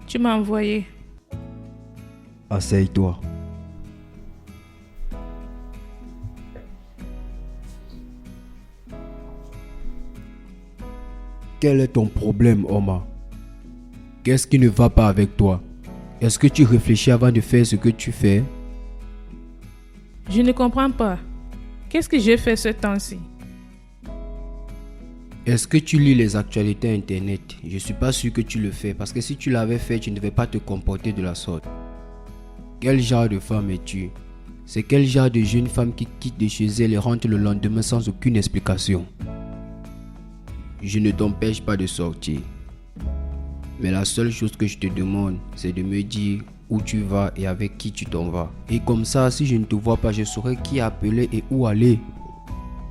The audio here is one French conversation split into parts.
Tu m'as envoyé. Asseye-toi. Quel est ton problème, Omar? Qu'est-ce qui ne va pas avec toi? Est-ce que tu réfléchis avant de faire ce que tu fais? Je ne comprends pas. Qu'est-ce que j'ai fait ce temps-ci? Est-ce que tu lis les actualités internet? Je ne suis pas sûr que tu le fais parce que si tu l'avais fait, tu ne devais pas te comporter de la sorte. Quel genre de femme es-tu? C'est quel genre de jeune femme qui quitte de chez elle et rentre le lendemain sans aucune explication? Je ne t'empêche pas de sortir. Mais la seule chose que je te demande, c'est de me dire où tu vas et avec qui tu t'en vas. Et comme ça, si je ne te vois pas, je saurai qui appeler et où aller.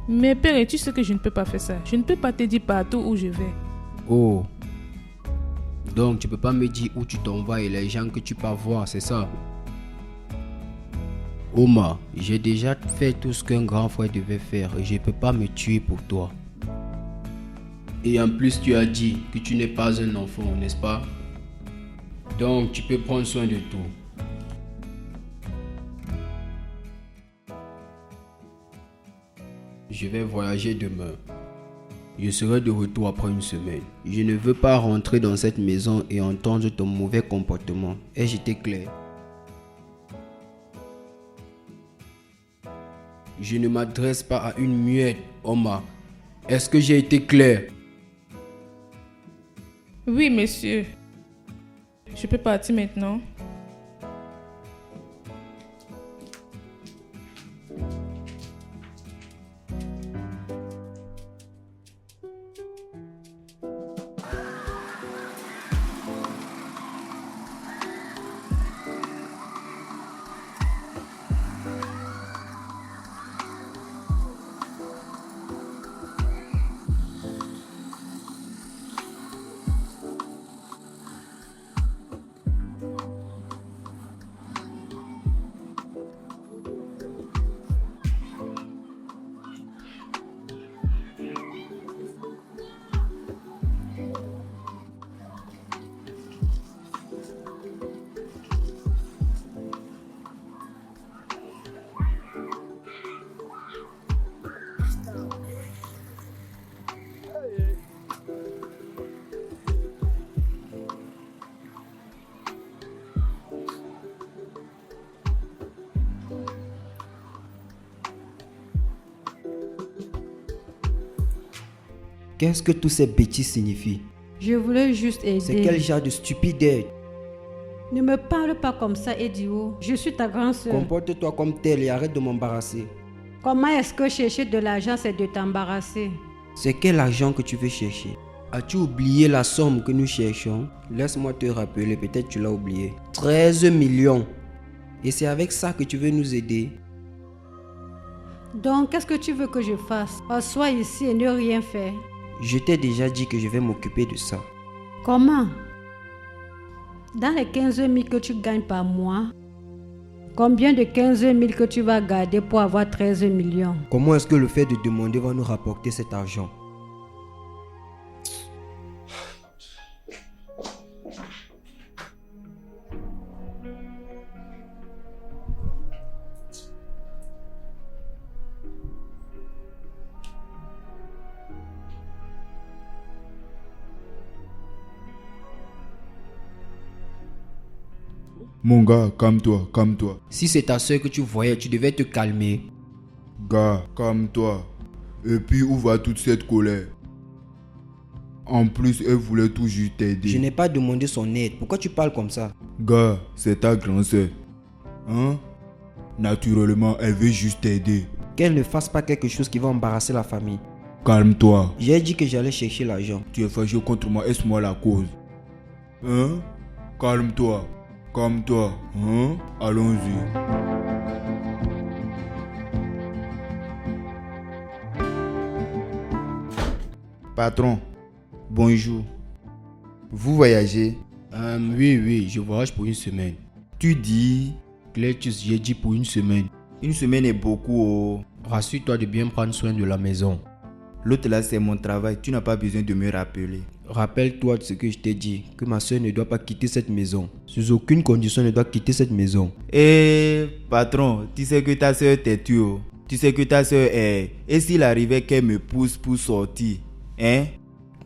Mais père, tu sais que je ne peux pas faire ça. Je ne peux pas te dire partout où je vais. Oh. Donc tu peux pas me dire où tu t'en vas et les gens que tu peux voir, c'est ça? Omar, j'ai déjà fait tout ce qu'un grand frère devait faire et je ne peux pas me tuer pour toi. Et en plus, tu as dit que tu n'es pas un enfant, n'est-ce pas? Donc, tu peux prendre soin de tout. Je vais voyager demain. Je serai de retour après une semaine. Je ne veux pas rentrer dans cette maison et entendre ton mauvais comportement. Ai-je été clair? Je ne m'adresse pas à une muette, Omar. Est-ce que j'ai été clair? Oui, monsieur. Je peux partir maintenant. Qu'est-ce que tous ces bêtises signifient? Je voulais juste aider. C'est quel genre de stupide aide? Ne me parle pas comme ça, Edio. Je suis ta grande sœur. Comporte-toi comme tel et arrête de m'embarrasser. Comment est-ce que chercher de l'argent, c'est de t'embarrasser? C'est quel argent que tu veux chercher? As-tu oublié la somme que nous cherchons? Laisse-moi te rappeler, peut-être tu l'as oublié. 13 millions. Et c'est avec ça que tu veux nous aider? Donc, qu'est-ce que tu veux que je fasse? Assois ici et ne rien faire. Je t'ai déjà dit que je vais m'occuper de ça. Comment? Dans les 15 000 que tu gagnes par mois, combien de 15 000 que tu vas garder pour avoir 13 millions? Comment est-ce que le fait de demander va nous rapporter cet argent? Mon gars, calme-toi, calme-toi. Si c'est ta soeur que tu voyais, tu devais te calmer. Gars, calme-toi. Et puis où va toute cette colère? En plus, elle voulait tout juste t'aider. Je n'ai pas demandé son aide. Pourquoi tu parles comme ça? Gars, c'est ta grand-sœur. Hein? Naturellement, elle veut juste t'aider. Qu'elle ne fasse pas quelque chose qui va embarrasser la famille. Calme-toi. J'ai dit que j'allais chercher l'argent. Tu es fâché contre moi, est-ce moi la cause? Hein? Calme-toi. Calme-toi. Hein? Allons-y. Patron, bonjour. Vous voyagez? Oui, je voyage pour une semaine. Tu dis? Clétus, j'ai dit pour une semaine. Une semaine est beaucoup. Oh. Rassure-toi de bien prendre soin de la maison. L'autre là, c'est mon travail. Tu n'as pas besoin de me rappeler. Rappelle-toi de ce que je t'ai dit, que ma soeur ne doit pas quitter cette maison. Sous aucune condition, elle ne doit quitter cette maison. Eh, patron, tu sais que ta soeur est têtue. Oh. Tu sais que ta soeur est... Et s'il arrivait qu'elle me pousse pour sortir, hein?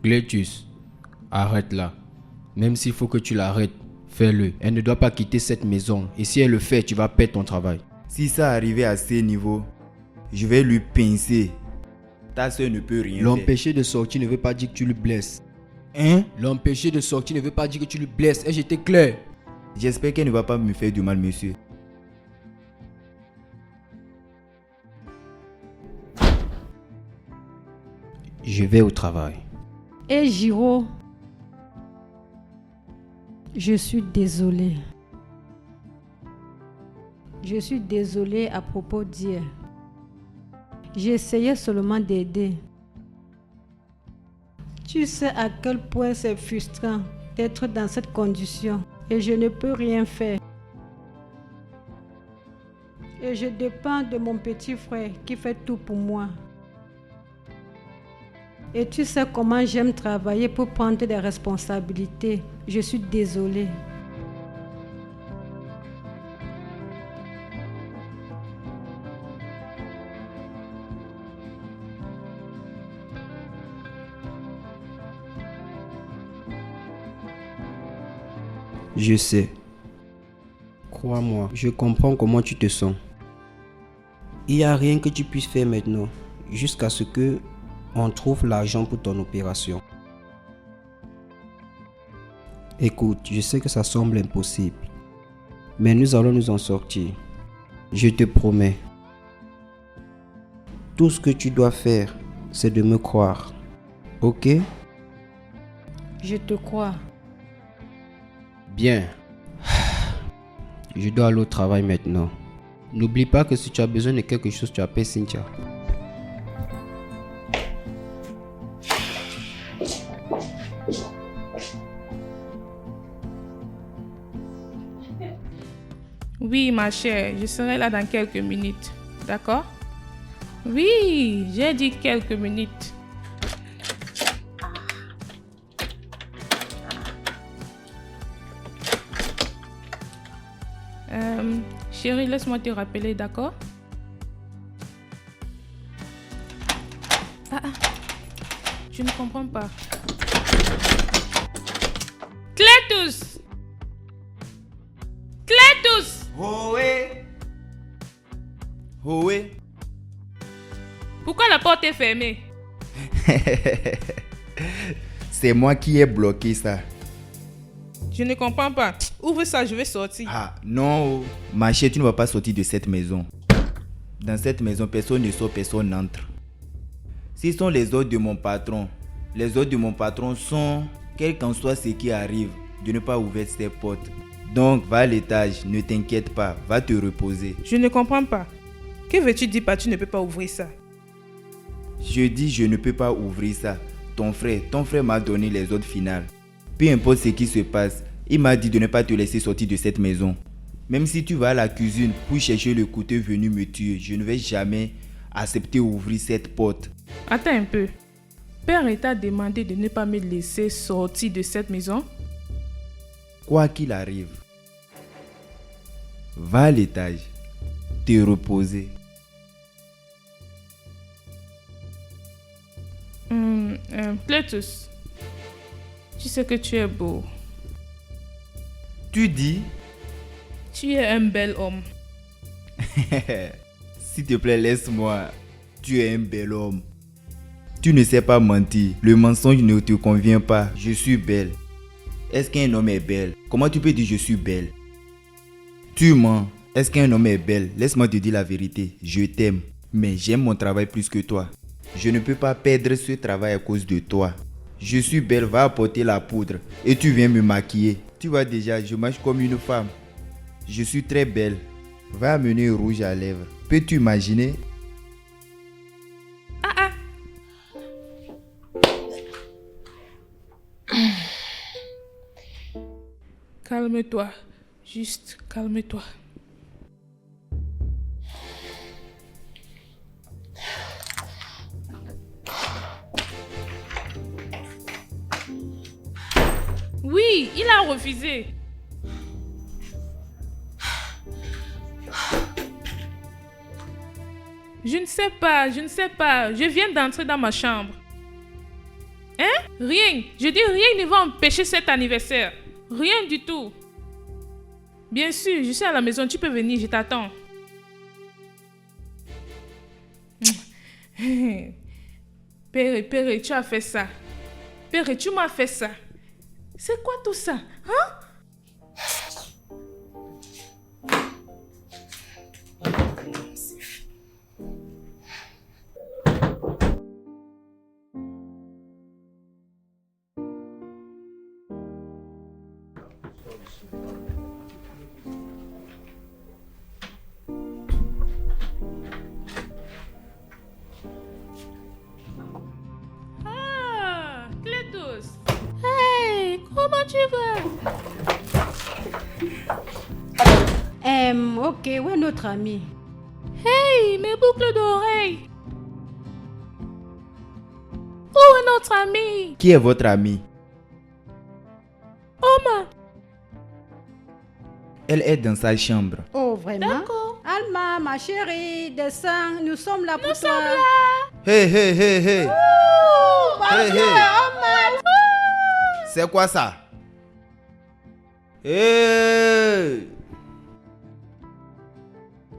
Clétus, arrête là. Même s'il faut que tu l'arrêtes, fais-le. Elle ne doit pas quitter cette maison. Et si elle le fait, tu vas perdre ton travail. Si ça arrivait à ce niveau, je vais lui pincer. Ta soeur ne peut rien faire. L'empêcher de sortir ne veut pas dire que tu le blesses. Hein? L'empêcher de sortir ne veut pas dire que tu le blesses. Est-ce que j'étais clair? J'espère qu'elle ne va pas me faire du mal, monsieur. Je vais au travail. Et Giro, je suis désolée. Je suis désolée à propos d'hier. J'essayais seulement d'aider. Tu sais à quel point c'est frustrant d'être dans cette condition et je ne peux rien faire. Et je dépends de mon petit frère qui fait tout pour moi. Et tu sais comment j'aime travailler pour prendre des responsabilités. Je suis désolée. Je sais. Crois-moi, je comprends comment tu te sens. Il n'y a rien que tu puisses faire maintenant, jusqu'à ce que on trouve l'argent pour ton opération. Écoute, je sais que ça semble impossible, mais nous allons nous en sortir. Je te promets. Tout ce que tu dois faire, c'est de me croire. Ok? Je te crois. Bien. Je dois aller au travail maintenant. N'oublie pas que si tu as besoin de quelque chose, tu appelles Cynthia. Oui, ma chère, je serai là dans quelques minutes. D'accord? Oui, j'ai dit quelques minutes. Chérie, laisse-moi te rappeler, d'accord? Je ne comprends pas. Clétus! Clétus! Ohé! Ohé! Pourquoi la porte est fermée? C'est moi qui ai bloqué ça. Je ne comprends pas. Ouvre ça, je vais sortir. Ah, non. Ma chère, tu ne vas pas sortir de cette maison. Dans cette maison, personne ne sort, personne n'entre. Ce sont les ordres de mon patron. Les ordres de mon patron sont, quel qu'en soit ce qui arrive, de ne pas ouvrir ces portes. Donc, va à l'étage, ne t'inquiète pas, va te reposer. Je ne comprends pas. Que veux-tu dire par tu ne peux pas ouvrir ça? Je dis je ne peux pas ouvrir ça. Ton frère m'a donné les ordres finales. Peu importe ce qui se passe, il m'a dit de ne pas te laisser sortir de cette maison. Même si tu vas à la cuisine pour chercher le couteau venu me tuer, je ne vais jamais accepter d'ouvrir cette porte. Attends un peu. Père t'a demandé de ne pas me laisser sortir de cette maison? Quoi qu'il arrive, va à l'étage, te reposer. Clétus, tu sais que tu es beau. Tu dis? Tu es un bel homme. S'il te plaît, laisse-moi. Tu es un bel homme. Tu ne sais pas mentir. Le mensonge ne te convient pas. Je suis belle. Est-ce qu'un homme est belle? Comment tu peux dire je suis belle? Tu mens. Est-ce qu'un homme est belle? Laisse-moi te dire la vérité. Je t'aime. Mais j'aime mon travail plus que toi. Je ne peux pas perdre ce travail à cause de toi. Je suis belle, va apporter la poudre. Et tu viens me maquiller. Tu vois déjà, je marche comme une femme. Je suis très belle. Va amener rouge à lèvres. Peux-tu imaginer? Calme-toi. Juste calme-toi. Oui, il a refusé. Je ne sais pas. Je viens d'entrer dans ma chambre. Hein? Rien. Je dis rien ne va empêcher cet anniversaire. Rien du tout. Bien sûr, je suis à la maison. Tu peux venir, je t'attends. Père, tu as fait ça. Père, tu m'as fait ça. C'est quoi tout ça? Hein? Clétus. Hey, comment tu vas? Ok, où est notre ami? Hey, mes boucles d'oreilles. Où est notre ami? Qui est votre ami? Oma. Elle est dans sa chambre. Oh, vraiment? D'accord. Alma, ma chérie, descends, nous sommes là pour Nous toi. sommes là. Hey, hey, hey, hey. Hey, hey. C'est quoi ça? Hey!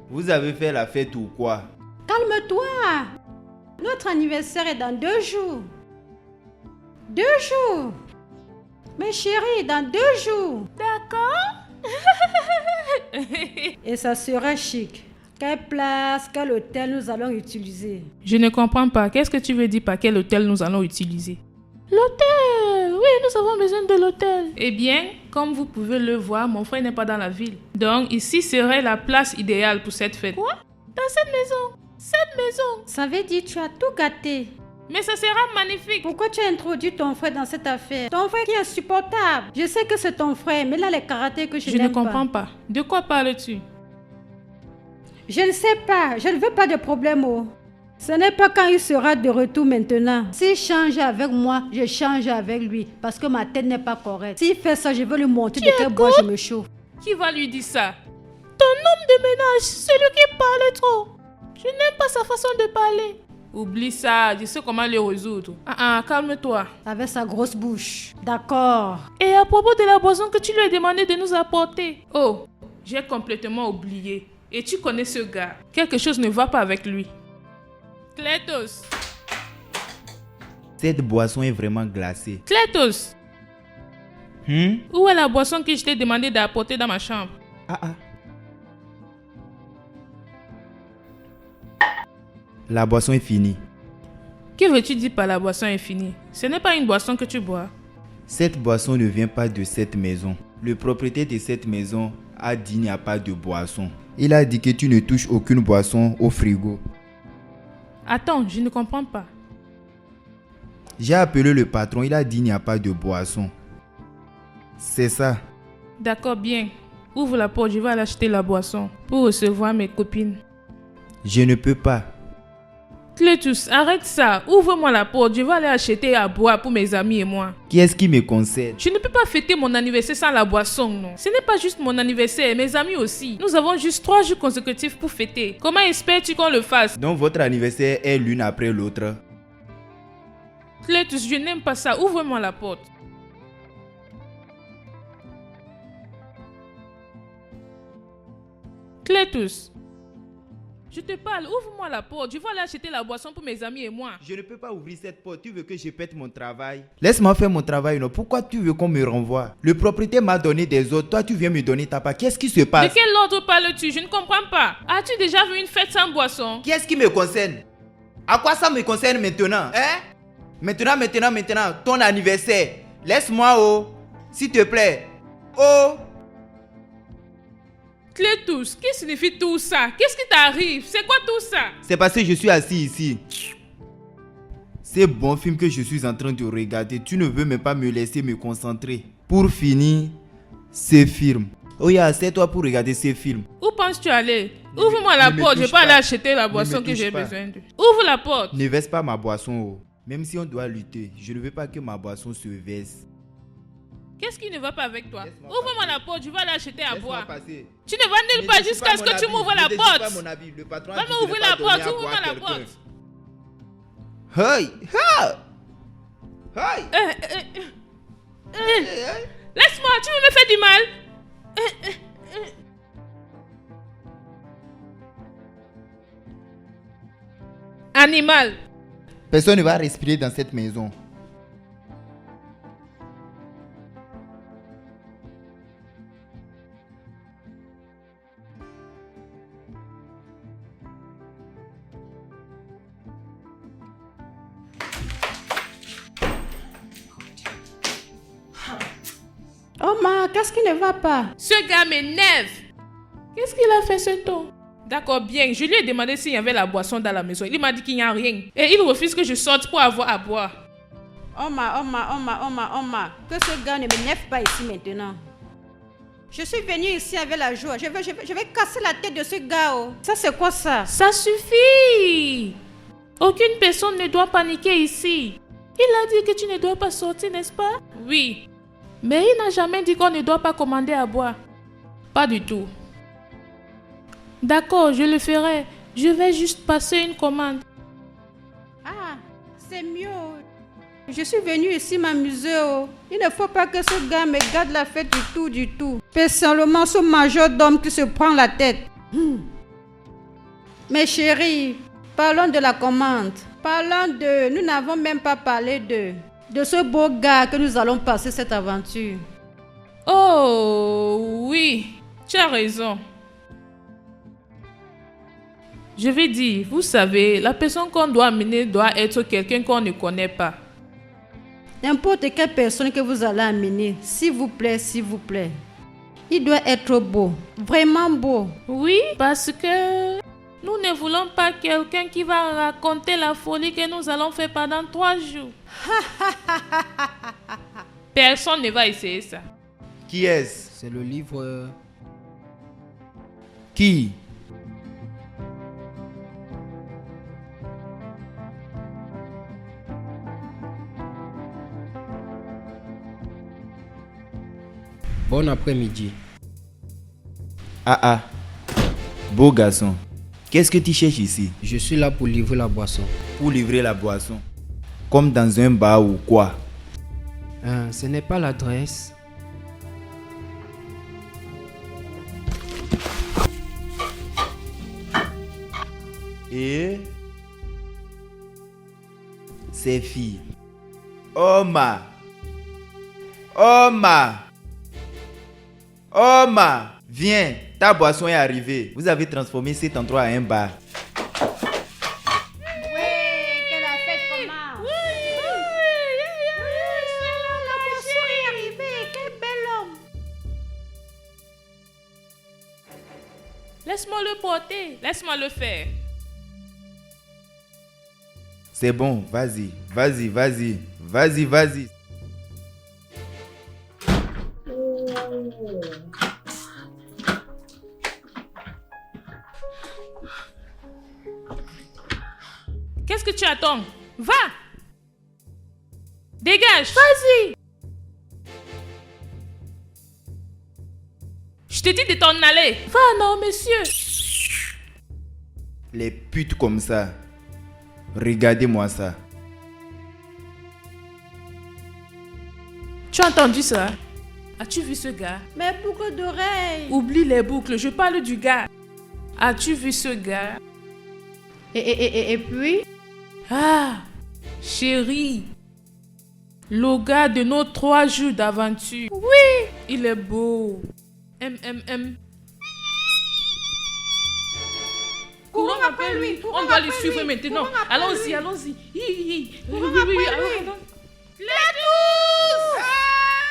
Vous avez fait la fête ou quoi? Calme-toi. Notre anniversaire est dans 2 jours. 2 jours. Mais chérie, dans 2 jours. D'accord. Et ça sera chic. Quelle place, quel hôtel nous allons utiliser? Je ne comprends pas. Qu'est-ce que tu veux dire par quel hôtel nous allons utiliser? L'hôtel! Oui, nous avons besoin de l'hôtel. Eh bien, comme vous pouvez le voir, mon frère n'est pas dans la ville. Donc, ici serait la place idéale pour cette fête. Quoi? Dans cette maison? Cette maison? Ça veut dire que tu as tout gâté. Mais ça sera magnifique. Pourquoi tu as introduit ton frère dans cette affaire? Ton frère qui est insupportable. Je sais que c'est ton frère, mais il a les caractères que je Je ne n'aime pas. comprends pas. De quoi parles-tu? Je ne sais pas. Je ne veux pas de problème. Oh. Ce n'est pas quand il sera de retour maintenant. S'il change avec moi, je change avec lui. Parce que ma tête n'est pas correcte. S'il fait ça, je vais lui montrer de quel bois je me chauffe. Qui va lui dire ça? Ton homme de ménage, celui qui parle trop. Je n'aime pas sa façon de parler. Oublie ça, je sais comment le résoudre. Calme-toi. Avec sa grosse bouche. D'accord. Et à propos de la boisson que tu lui as demandé de nous apporter. Oh, j'ai complètement oublié. Et tu connais ce gars. Quelque chose ne va pas avec lui. Clétus. Cette boisson est vraiment glacée. Clétus. Où est la boisson que je t'ai demandé d'apporter dans ma chambre? La boisson est finie. Que veux-tu dire par la boisson est finie? Ce n'est pas une boisson que tu bois. Cette boisson ne vient pas de cette maison. Le propriétaire de cette maison a dit qu'il n'y a pas de boisson. Il a dit que tu ne touches aucune boisson au frigo. Attends, je ne comprends pas. J'ai appelé le patron, il a dit qu'il n'y a pas de boisson. C'est ça. D'accord, bien. Ouvre la porte, je vais aller acheter la boisson pour recevoir mes copines. Je ne peux pas. Clétus, arrête ça. Ouvre-moi la porte, je vais aller acheter à boire pour mes amis et moi. Qui est-ce qui me concerne? Je ne peux pas fêter mon anniversaire sans la boisson, non. Ce n'est pas juste mon anniversaire, mes amis aussi. Nous avons juste 3 jours consécutifs pour fêter. Comment espères-tu qu'on le fasse? Donc votre anniversaire est l'une après l'autre. Clétus, je n'aime pas ça. Ouvre-moi la porte. Clétus, je te parle, ouvre-moi la porte. Je vais aller acheter la boisson pour mes amis et moi. Je ne peux pas ouvrir cette porte. Tu veux que je pète mon travail? Laisse-moi faire mon travail, non? Pourquoi tu veux qu'on me renvoie? Le propriétaire m'a donné des ordres. Toi, tu viens me donner ta part. Qu'est-ce qui se passe? De quel ordre parles-tu? Je ne comprends pas. As-tu déjà vu une fête sans boisson? Qu'est-ce qui me concerne? À quoi ça me concerne maintenant? Hein? Maintenant, ton anniversaire. Laisse-moi, oh. S'il te plaît. Oh. Clétus, qu'est-ce que signifie tout ça? Qu'est-ce qui t'arrive? C'est quoi tout ça? C'est parce que je suis assis ici. C'est bon film que je suis en train de regarder. Tu ne veux même pas me laisser me concentrer. Pour finir, ces films. Oh yeah, assieds-toi pour regarder ces films. Où penses-tu aller? Ouvre-moi la porte, je peux aller acheter la boisson que j'ai besoin de. Ouvre la porte. Ne verse pas ma boisson, oh. Même si on doit lutter, je ne veux pas que ma boisson se verse. Qu'est-ce qui ne va pas avec toi? Laisse-moi Ouvre-moi passer. la porte, je vais aller acheter à Laisse-moi boire. passer. Tu ne vas nulle Ne part déchire jusqu'à pas ce mon que tu habit. m'ouvres la Ne déchire pas porte. mon habit. Le patron a Va dit de me ne ouvrir pas la donner porte, à boire ouvre-moi la quelqu'un. porte. Hey! Ha! Hey! Laisse-moi, tu veux me faire du mal? Animal. Personne ne va respirer dans cette maison. Omar, qu'est-ce qui ne va pas? Ce gars m'énerve. Qu'est-ce qu'il a fait ce ton? D'accord, bien. Je lui ai demandé s'il y avait la boisson dans la maison. Il m'a dit qu'il n'y a rien. Et il refuse que je sorte pour avoir à boire. Omar, que ce gars ne m'énerve pas ici maintenant. Je suis venue ici avec la joie. Je vais casser la tête de ce gars. Oh. Ça, c'est quoi ça? Ça suffit. Aucune personne ne doit paniquer ici. Il a dit que tu ne dois pas sortir, n'est-ce pas? Oui. Mais il n'a jamais dit qu'on ne doit pas commander à boire. Pas du tout. D'accord, je le ferai. Je vais juste passer une commande. Ah, c'est mieux. Je suis venue ici m'amuser. Oh. Il ne faut pas que ce gars me garde la fête du tout. Personnellement, ce majordome qui se prend la tête. Mes chéris, parlons de la commande. Parlons de... Nous n'avons même pas parlé de ce beau gars que nous allons passer cette aventure. Oh, oui. Tu as raison. Je vais dire, vous savez, la personne qu'on doit amener doit être quelqu'un qu'on ne connaît pas. N'importe quelle personne que vous allez amener, s'il vous plaît. Il doit être beau, vraiment beau. Oui, parce que nous ne voulons pas quelqu'un qui va raconter la folie que nous allons faire pendant 3 jours. Personne ne va essayer ça. Qui est-ce? C'est le livre... Qui? Bon après-midi. Ah. Beau garçon. Qu'est-ce que tu cherches ici? Je suis là pour livrer la boisson. Pour livrer la boisson. Comme dans un bar ou quoi? Ce n'est pas l'adresse. Et... Ces filles. Omar. Viens, ta boisson est arrivée. Vous avez transformé cet endroit en un bar. Oui, que la fête commence. La boisson est arrivée. Quel bel homme. Laisse-moi le porter. Laisse-moi le faire. C'est bon, vas-y. Qu'est-ce que tu attends? Va! Dégage! Vas-y! Je te dis de t'en aller. Va, non, monsieur. Les putes comme ça. Regardez-moi ça. Tu as entendu ça? As-tu vu ce gars? Mais boucle d'oreilles. Oublie les boucles, je parle du gars. As-tu vu ce gars? Et puis? Ah, chérie. Le gars de nos 3 jours d'aventure. Oui, il est beau. Courons après lui. On doit le suivre maintenant. Allons-y. Oui, allons. Les tous!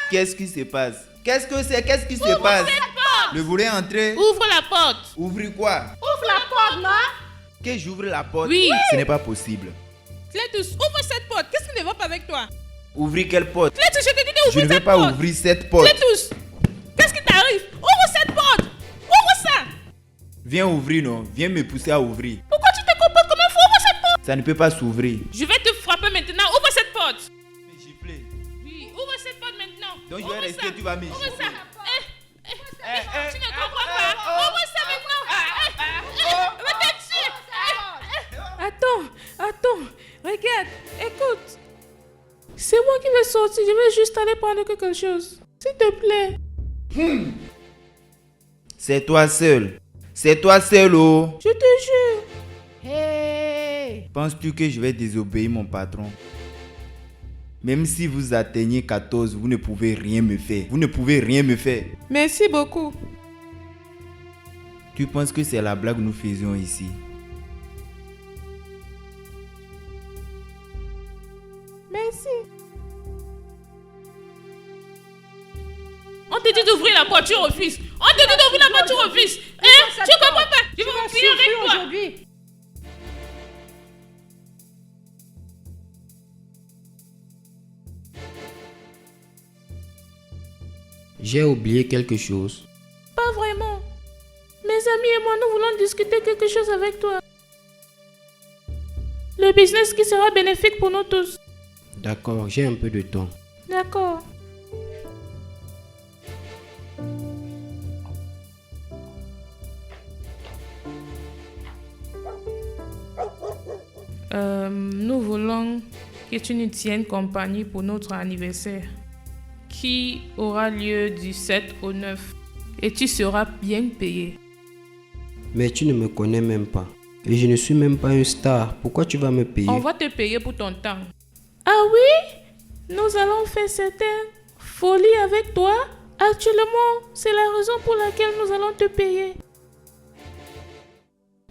Qu'est-ce qui se passe? Qu'est-ce qui se passe? Le voulez entrer? Ouvre la porte. Ouvrir quoi? Ouvre la porte, non? Que j'ouvre la porte? Oui. Ce n'est pas possible. Clétus, ouvre cette porte. Qu'est-ce qui ne va pas avec toi? Ouvrir quelle porte? Clétus, je te dis Je d'ouvrir ne vais cette pas porte. ouvrir cette porte. Clétus, qu'est-ce qui t'arrive? Ouvre cette porte. Ouvre ça. Viens ouvrir, non? Viens me pousser à ouvrir. Pourquoi tu te comportes comme un fou? Ouvre cette porte. Ça ne peut pas s'ouvrir. Je vais te frapper maintenant. Ouvre cette porte. Me gifler. Oui, ouvre cette porte maintenant. Donc je vais rester, tu vas me Ouvre gifler. ça. Tu ne comprends pas. Ouvre ça maintenant. Va te tuer. Attends. Regarde, écoute. C'est moi qui vais sortir. Je vais juste aller prendre quelque chose. S'il te plaît. C'est toi seul, oh. Je te jure. Hey! Penses-tu que je vais désobéir mon patron? Même si vous atteignez 14, vous ne pouvez rien me faire. Merci beaucoup. Tu penses que c'est la blague que nous faisions ici? Merci. On te dit d'ouvrir la porte, tu refuses. Tu comprends pas? Je vais m'enfuir avec toi. Aujourd'hui. J'ai oublié quelque chose. Pas vraiment. Mes amis et moi, nous voulons discuter quelque chose avec toi. Le business qui sera bénéfique pour nous tous. D'accord, j'ai un peu de temps. D'accord. Nous voulons que tu nous tiennes compagnie pour notre anniversaire qui aura lieu du 7 au 9 et tu seras bien payé. Mais tu ne me connais même pas. Et je ne suis même pas une star. Pourquoi tu vas me payer? On va te payer pour ton temps. Ah oui? Nous allons faire certaines folies avec toi. Actuellement, c'est la raison pour laquelle nous allons te payer.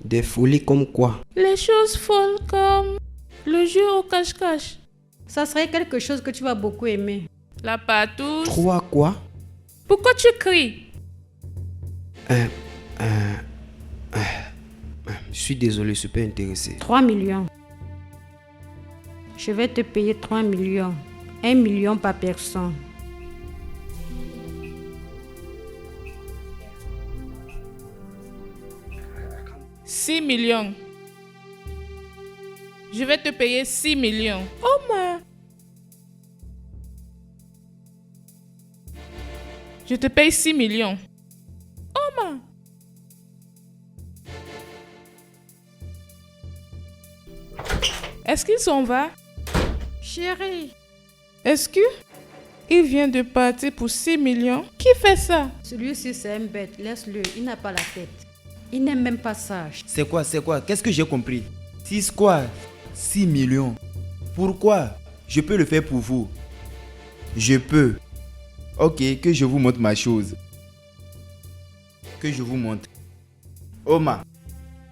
Des folies comme quoi? Les choses folles comme le jeu au cache-cache, Ça serait quelque chose que tu vas beaucoup aimer. la patouche. 3 quoi? Pourquoi tu cries? Je suis désolé, je suis pas intéressé. 3 millions. Je vais te payer 3 millions. 1 million par personne. « 6 millions. Je vais te payer 6 millions. Oh ma! Je te paye 6 millions. Oh ma! Est-ce qu'il s'en va? Chérie, Est-ce que il vient de partir pour 6 millions? Qui fait ça? celui-ci c'est un bête. Laisse-le, il n'a pas la tête. Il n'est même pas sage. C'est quoi? Qu'est-ce que j'ai compris? 6 quoi? 6 millions. Pourquoi? Je peux le faire pour vous. Je peux. Ok, que je vous montre ma chose. Que je vous montre. Oma,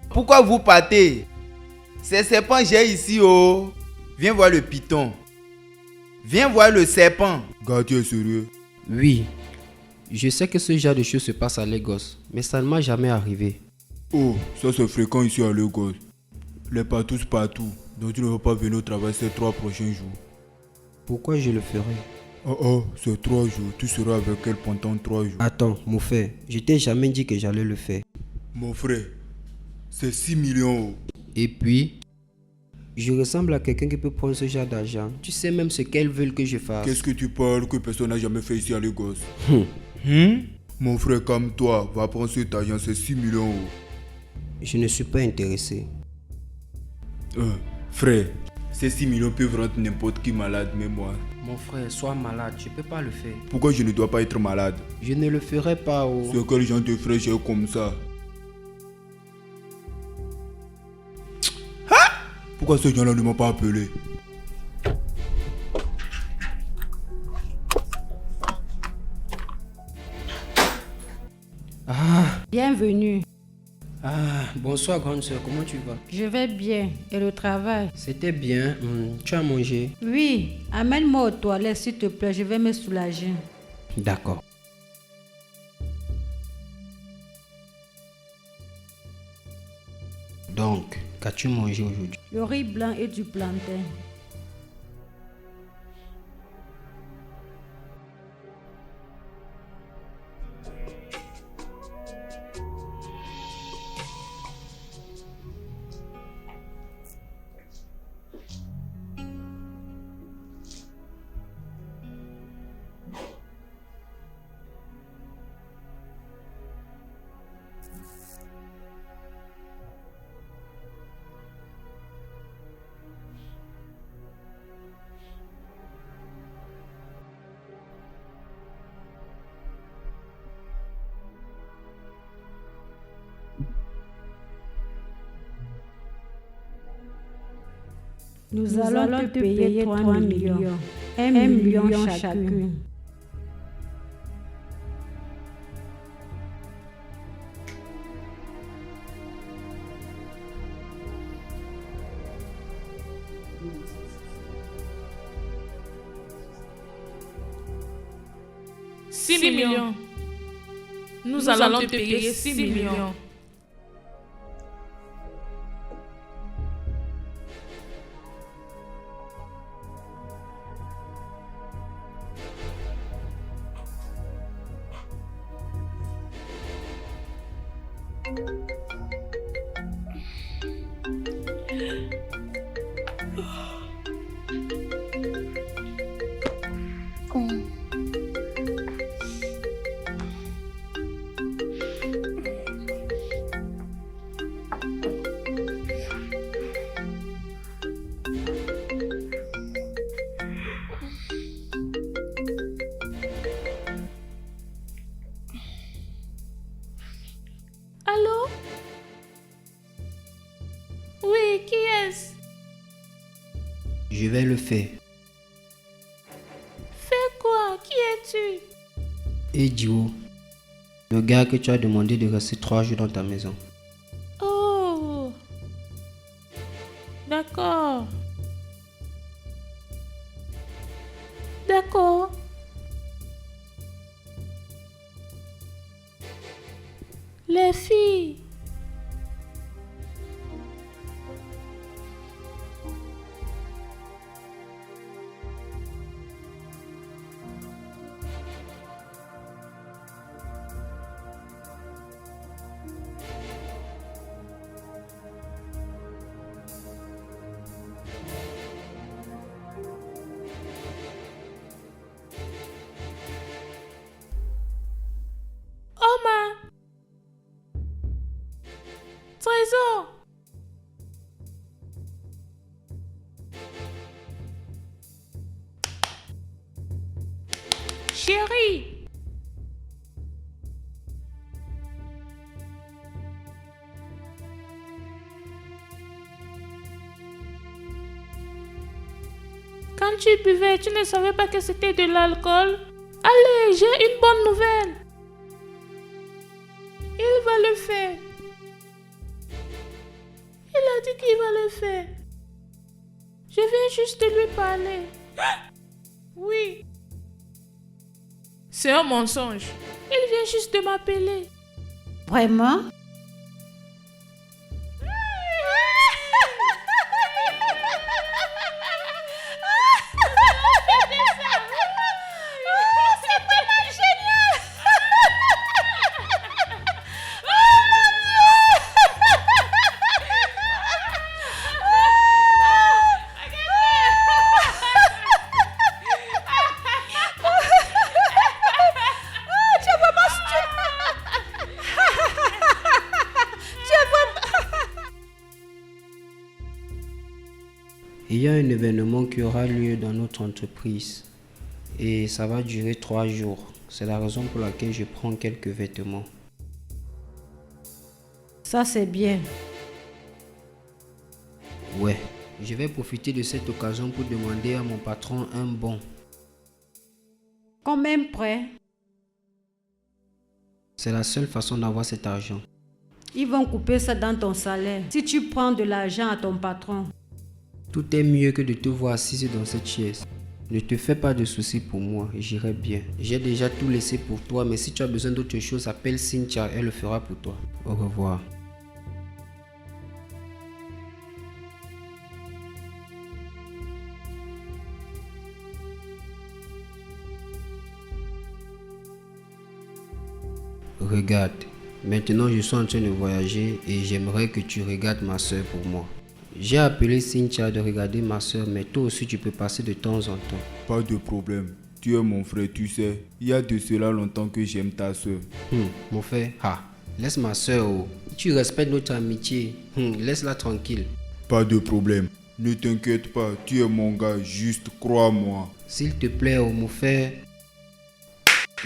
pourquoi vous partez? C'est serpent j'ai ici, oh. Viens voir le python. Viens voir le serpent. Gars, tu es sérieux? Oui, je sais que ce genre de choses se passe à Lagos, mais ça ne m'a jamais arrivé. Oh, ça c'est fréquent ici à Lagos. Les patous partout. Donc tu ne vas pas venir au travail ces 3 prochains jours. Pourquoi je le ferais? Oh, c'est 3 jours. Tu seras avec elle pendant 3 jours. Attends, mon frère, je t'ai jamais dit que j'allais le faire. Mon frère, c'est 6 millions. Et puis, je ressemble à quelqu'un qui peut prendre ce genre d'argent. Tu sais même ce qu'elles veulent que je fasse. Qu'est-ce que tu parles que personne n'a jamais fait ici à Lagos? Mon frère, comme toi, va prendre cet argent, c'est 6 millions. Je ne suis pas intéressé. Frère, ces 6 millions peuvent rendre n'importe qui malade, mais moi. Mon frère, sois malade, je peux pas le faire. Pourquoi je ne dois pas être malade? Je ne le ferai pas, oh. C'est quel genre de frère j'ai comme ça? Pourquoi ces gens-là ne m'ont pas appelé? Bienvenue. Bonsoir, grande soeur, comment tu vas? Je vais bien. Et le travail? C'était bien. Tu as mangé? Oui, amène-moi aux toilettes s'il te plaît. Je vais me soulager. D'accord. Donc, qu'as-tu mangé aujourd'hui? Le riz blanc et du plantain. Nous allons te payer 3 millions. 1 million chacune. « 6 millions. Nous allons te payer 6 millions. Allô? Oui, qui est-ce? Je vais le faire. Fais quoi? Qui es-tu? Et Dio, le gars que tu as demandé de rester 3 jours dans ta maison. Oh, d'accord. D'accord. Les filles. Oma. Trésor. Chérie. Quand tu buvais, tu ne savais pas que c'était de l'alcool? Allez, j'ai une bonne nouvelle. Il va le faire. Il a dit qu'il va le faire. Je viens juste de lui parler. Oui. C'est un mensonge. Il vient juste de m'appeler. Vraiment? Il y a un événement qui aura lieu dans notre entreprise et ça va durer 3 jours. C'est la raison pour laquelle je prends quelques vêtements. Ça, c'est bien. Ouais, je vais profiter de cette occasion pour demander à mon patron un bon. Combien près? C'est la seule façon d'avoir cet argent. Ils vont couper ça dans ton salaire. Si tu prends de l'argent à ton patron. Tout est mieux que de te voir assise dans cette chaise. Ne te fais pas de soucis pour moi, j'irai bien. J'ai déjà tout laissé pour toi, mais si tu as besoin d'autre chose, appelle Cynthia, elle le fera pour toi. Au revoir. Regarde, maintenant je suis en train de voyager et j'aimerais que tu regardes ma soeur pour moi. J'ai appelé Cynthia de regarder ma soeur, mais toi aussi tu peux passer de temps en temps. Pas de problème. Tu es mon frère, tu sais. Il y a de cela longtemps que j'aime ta soeur. Mon frère, laisse ma soeur. Tu respectes notre amitié. Laisse-la tranquille. Pas de problème. Ne t'inquiète pas, tu es mon gars, juste crois-moi. S'il te plaît, mon frère.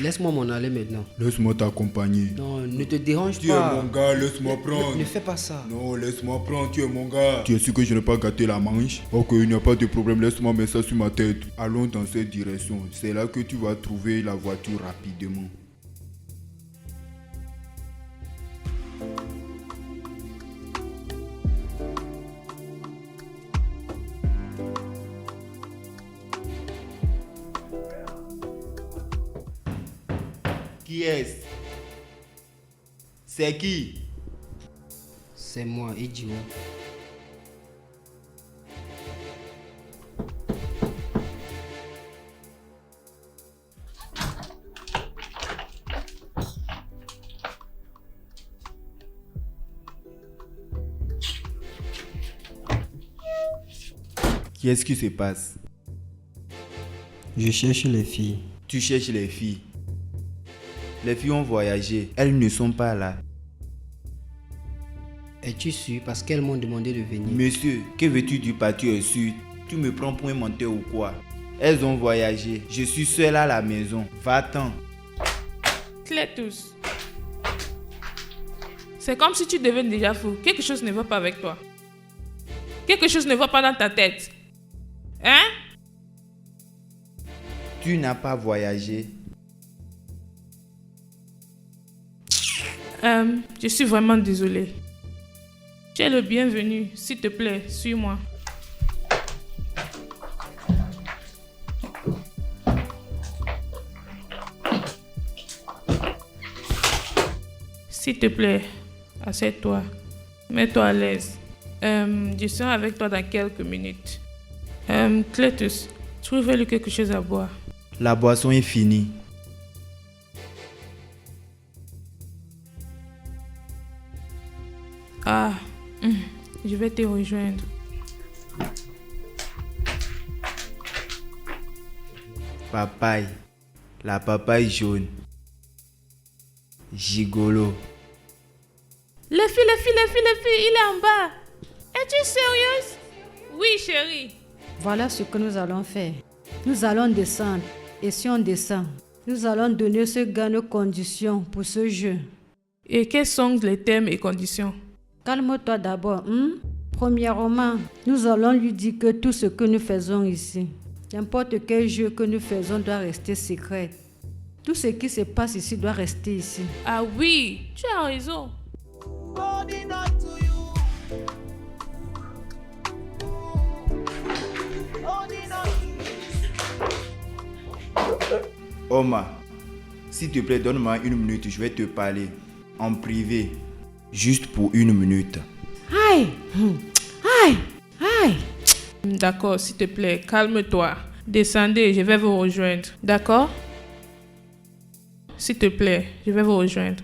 Laisse-moi m'en aller maintenant. Laisse-moi t'accompagner. Non, ne te dérange Tu pas. es mon gars, laisse-moi prendre. Ne fais pas ça. Non, laisse-moi prendre, tu es mon gars. Tu es sûr que je n'ai pas gâté la manche? Ok, il n'y a pas de problème, laisse-moi mettre ça sur ma tête. Allons dans cette direction. C'est là que tu vas trouver la voiture rapidement. Qui est-ce? C'est qui? C'est moi, Idio. Qu'est-ce qui se passe? Je cherche les filles. Tu cherches les filles. Les filles ont voyagé. Elles ne sont pas là. Es-tu sûr? Parce qu'elles m'ont demandé de venir. Monsieur, que veux-tu dire par tu es sûr? Tu me prends pour un menteur ou quoi? Elles ont voyagé. Je suis seul à la maison. Va-t'en. Cletus. C'est comme si tu devenais déjà fou. Quelque chose ne va pas avec toi. Quelque chose ne va pas dans ta tête. Hein? Tu n'as pas voyagé. Je suis vraiment désolée. Tu es le bienvenu. S'il te plaît, suis-moi. S'il te plaît, assieds-toi. Mets-toi à l'aise. Je serai avec toi dans quelques minutes. Cletus, trouvez-lui quelque chose à boire. La boisson est finie. Ah, je vais te rejoindre. Papaye. La papaye jaune. Gigolo. Les filles, il est en bas. Es-tu sérieuse? Oui, chérie. Voilà ce que nous allons faire. Nous allons descendre. Et si on descend, nous allons donner ce gars nos conditions pour ce jeu. Et quels sont les termes et conditions? Calme-toi d'abord. Premièrement, nous allons lui dire que tout ce que nous faisons ici, n'importe quel jeu que nous faisons doit rester secret. Tout ce qui se passe ici doit rester ici. Ah oui, tu as raison. Oma, s'il te plaît, donne-moi 1 minute, je vais te parler. En privé. Juste pour 1 minute. Aïe! Aïe! Aïe! D'accord, s'il te plaît, calme-toi. Descendez, je vais vous rejoindre. D'accord? S'il te plaît, je vais vous rejoindre.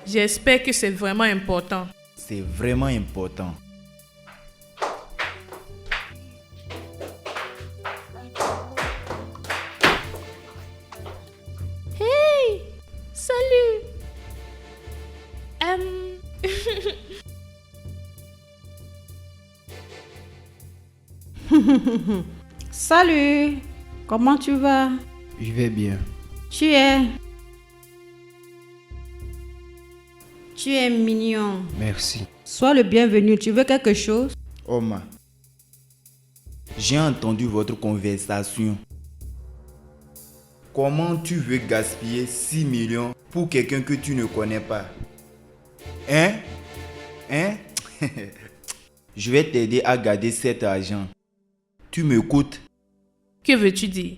J'espère que c'est vraiment important. C'est vraiment important. Hey! Salut! Salut! Comment tu vas? Je vais bien. Tu es mignon. Merci. Sois le bienvenu. Tu veux quelque chose? Oma, j'ai entendu votre conversation. Comment tu veux gaspiller 6 millions pour quelqu'un que tu ne connais pas? Hein? Je vais t'aider à garder cet argent. Tu m'écoutes? Que veux-tu dire?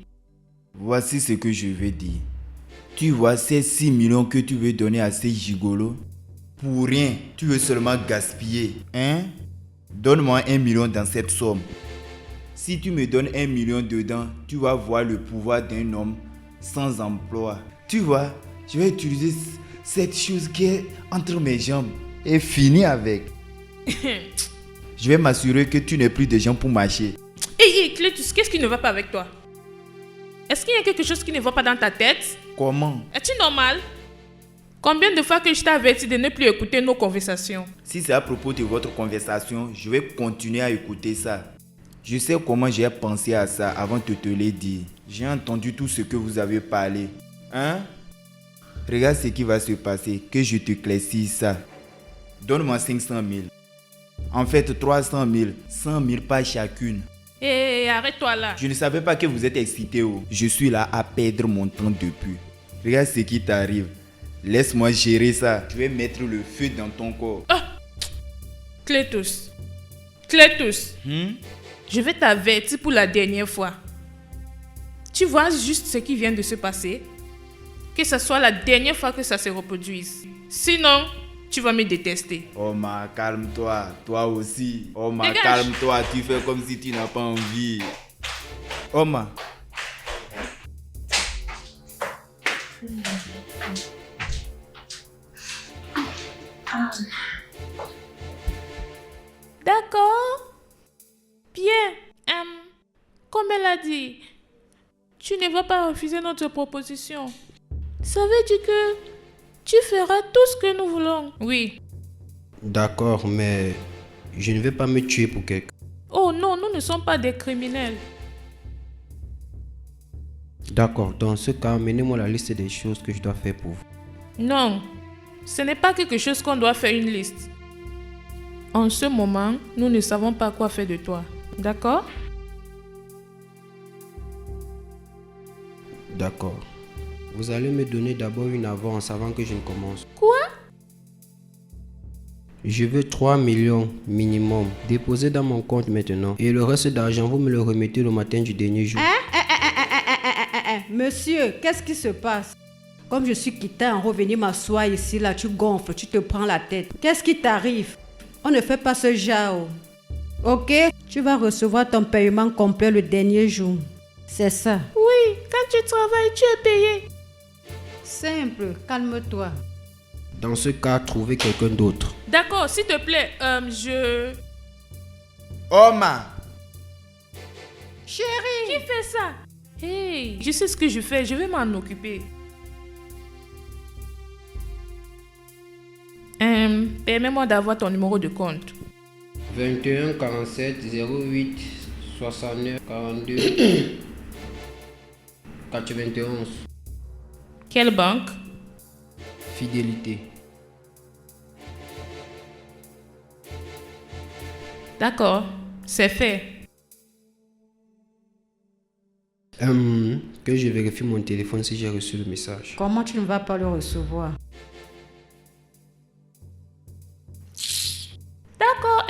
Voici ce que je veux dire. Tu vois ces 6 millions que tu veux donner à ces gigolos? Pour rien, tu veux seulement gaspiller. Hein? Donne-moi 1 million dans cette somme. Si tu me donnes 1 million dedans, tu vas voir le pouvoir d'un homme sans emploi. Tu vois, je vais utiliser cette chose qui est entre mes jambes et finir avec. Je vais m'assurer que tu n'aies plus de gens pour marcher. Hey, Cletus, qu'est-ce qui ne va pas avec toi? Est-ce qu'il y a quelque chose qui ne va pas dans ta tête? Comment? Es-tu normal? Combien de fois que je t'ai averti de ne plus écouter nos conversations? Si c'est à propos de votre conversation, je vais continuer à écouter ça. Je sais comment j'ai pensé à ça avant de te le dire. J'ai entendu tout ce que vous avez parlé. Hein? Regarde ce qui va se passer, que je te claircisse ça. Donne-moi 500 000. En fait, 300 000. 100 000 par chacune. Hé, arrête-toi là. Je ne savais pas que vous êtes excité. Oh. Je suis là à perdre mon temps depuis. Regarde ce qui t'arrive. Laisse-moi gérer ça. Je vais mettre le feu dans ton corps. Clétus, je vais t'avertir pour la dernière fois. Tu vois juste ce qui vient de se passer? Que ce soit la dernière fois que ça se reproduise. Sinon, tu vas me détester. Oma, calme-toi. Toi aussi. Oma, Dégage. calme-toi. Tu fais comme si tu n'as pas envie. Oma. D'accord. Bien. Comme elle a dit, tu ne vas pas refuser notre proposition. Ça veut dire que tu feras tout ce que nous voulons. Oui. D'accord, mais je ne vais pas me tuer pour quelqu'un. Oh non, nous ne sommes pas des criminels. D'accord, dans ce cas, amenez-moi la liste des choses que je dois faire pour vous. Non, ce n'est pas quelque chose qu'on doit faire une liste. En ce moment, nous ne savons pas quoi faire de toi. D'accord? D'accord. Vous allez me donner d'abord une avance avant que je ne commence. Quoi? Je veux 3 millions minimum déposés dans mon compte maintenant. Et le reste d'argent, vous me le remettez le matin du dernier jour. Monsieur, qu'est-ce qui se passe? Comme je suis quitté en revenir m'asseoir ici, là, tu gonfles, tu te prends la tête. Qu'est-ce qui t'arrive? On ne fait pas ce genre. Ok? Tu vas recevoir ton paiement complet le dernier jour. C'est ça. Oui, quand tu travailles, tu es payé. Simple, calme-toi. Dans ce cas, trouvez quelqu'un d'autre. D'accord, s'il te plaît, Oma. Chérie! Qui fait ça? Hey, je sais ce que je fais, je vais m'en occuper. Permets-moi d'avoir ton numéro de compte. 21 47 08 69 42 91. Quelle banque? Fidélité. D'accord, c'est fait. Que je vérifie mon téléphone si j'ai reçu le message. Comment tu ne vas pas le recevoir? D'accord,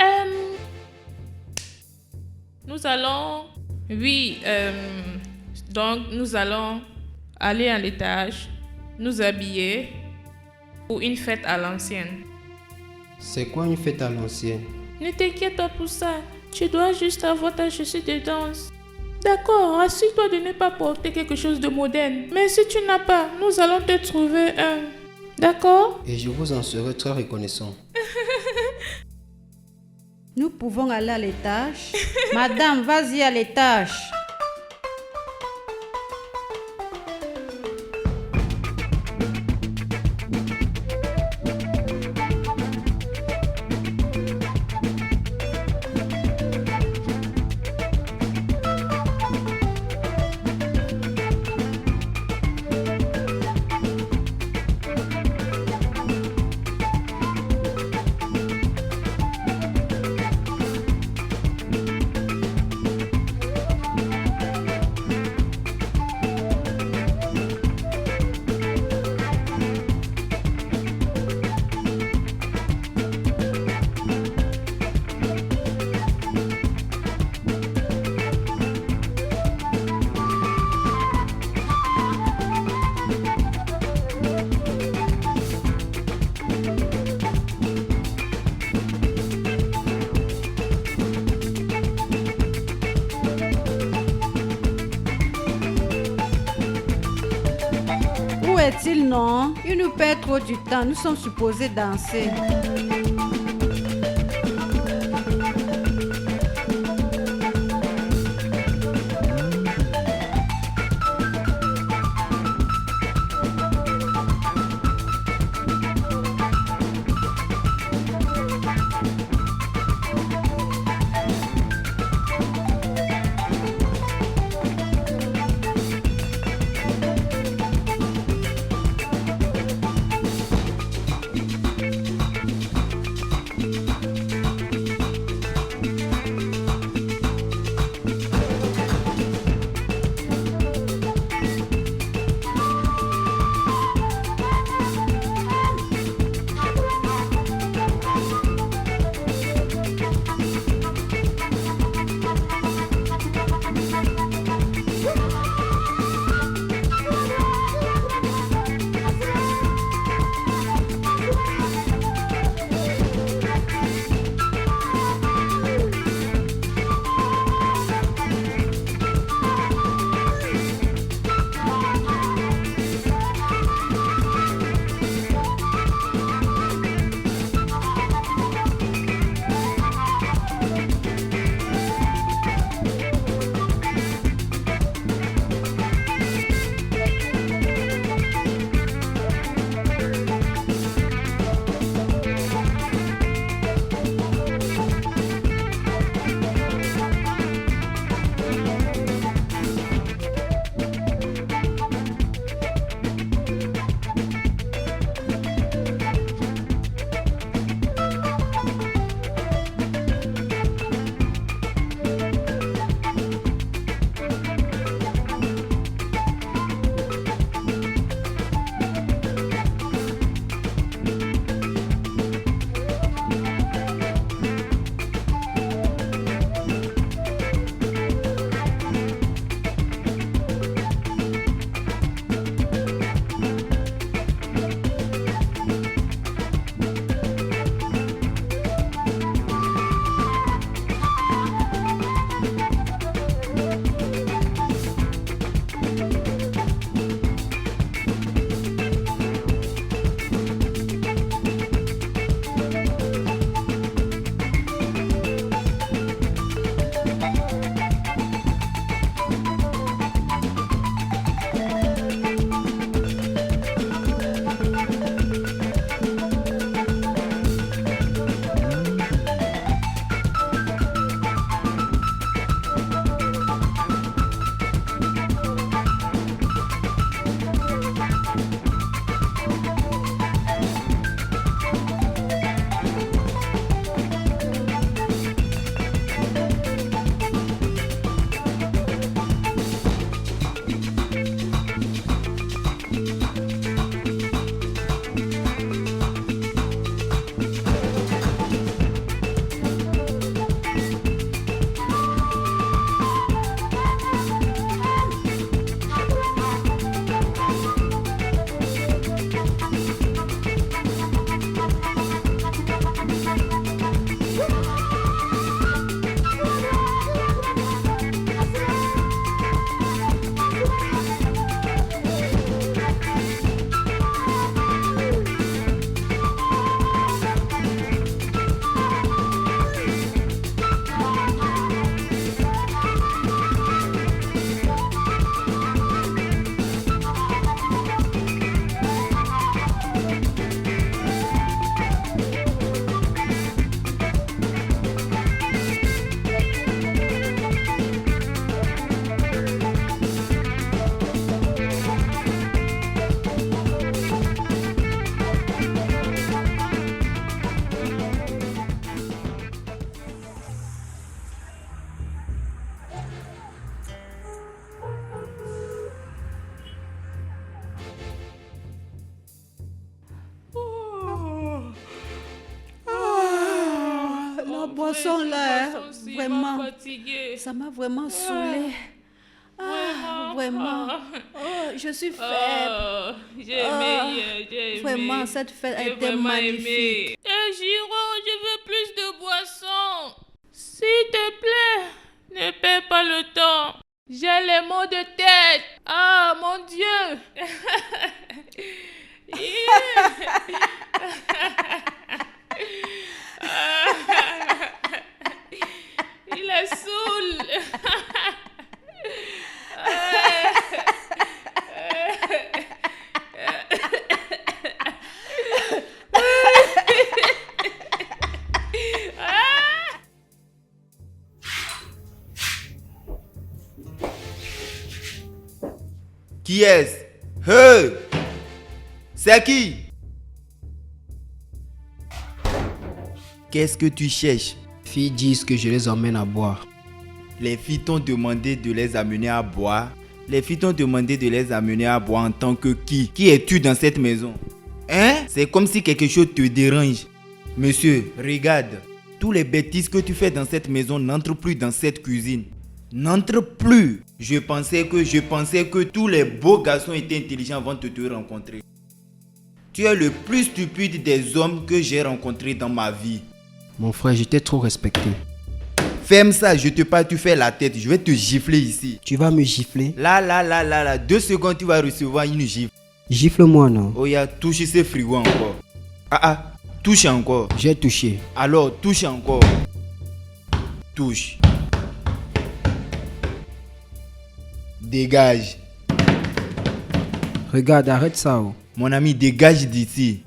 nous allons... Oui, donc nous allons aller à l'étage, nous habiller pour une fête à l'ancienne. C'est quoi une fête à l'ancienne? Ne t'inquiète pas pour ça, tu dois juste avoir ta chaussure de danse. D'accord, assure-toi de ne pas porter quelque chose de moderne. Mais si tu n'as pas, nous allons te trouver un. D'accord? Et je vous en serai très reconnaissant. Nous pouvons aller à l'étage. Madame, vas-y à l'étage. Où est-il, non? Il nous perd trop du temps. Nous sommes supposés danser. boisson là, Je suis vraiment, fatiguée. ça m'a vraiment saoulée. Vraiment. Oh, je suis faible. Oh, j'ai aimé, j'ai aimé. Vraiment, cette fête a J'ai été vraiment magnifique. aimé. Giro, je veux plus de boissons. S'il te plaît, ne perds pas le temps. J'ai les maux de tête. Ah, mon Dieu. Il est saoul. Qui est-ce? Hey! C'est qui? Qu'est-ce que tu cherches? Les filles disent que je les emmène à boire. Les filles t'ont demandé de les amener à boire. Les filles t'ont demandé de les amener à boire en tant que qui? Qui es-tu dans cette maison? Hein? C'est comme si quelque chose te dérange. Monsieur, regarde. Tous les bêtises que tu fais dans cette maison n'entrent plus dans cette cuisine. N'entre plus. Je pensais que tous les beaux garçons étaient intelligents avant de te rencontrer. Tu es le plus stupide des hommes que j'ai rencontrés dans ma vie. Mon frère, je t'ai trop respecté. Ferme ça, je te parle, tu fais la tête. Je vais te gifler ici. Tu vas me gifler? Là. 2 secondes, tu vas recevoir une gifle. Gifle-moi, non? Oh, ya, touche ce frigo encore. Touche encore. J'ai touché. Alors, touche encore. Touche. Dégage. Regarde, arrête ça. Oh. Mon ami, dégage d'ici.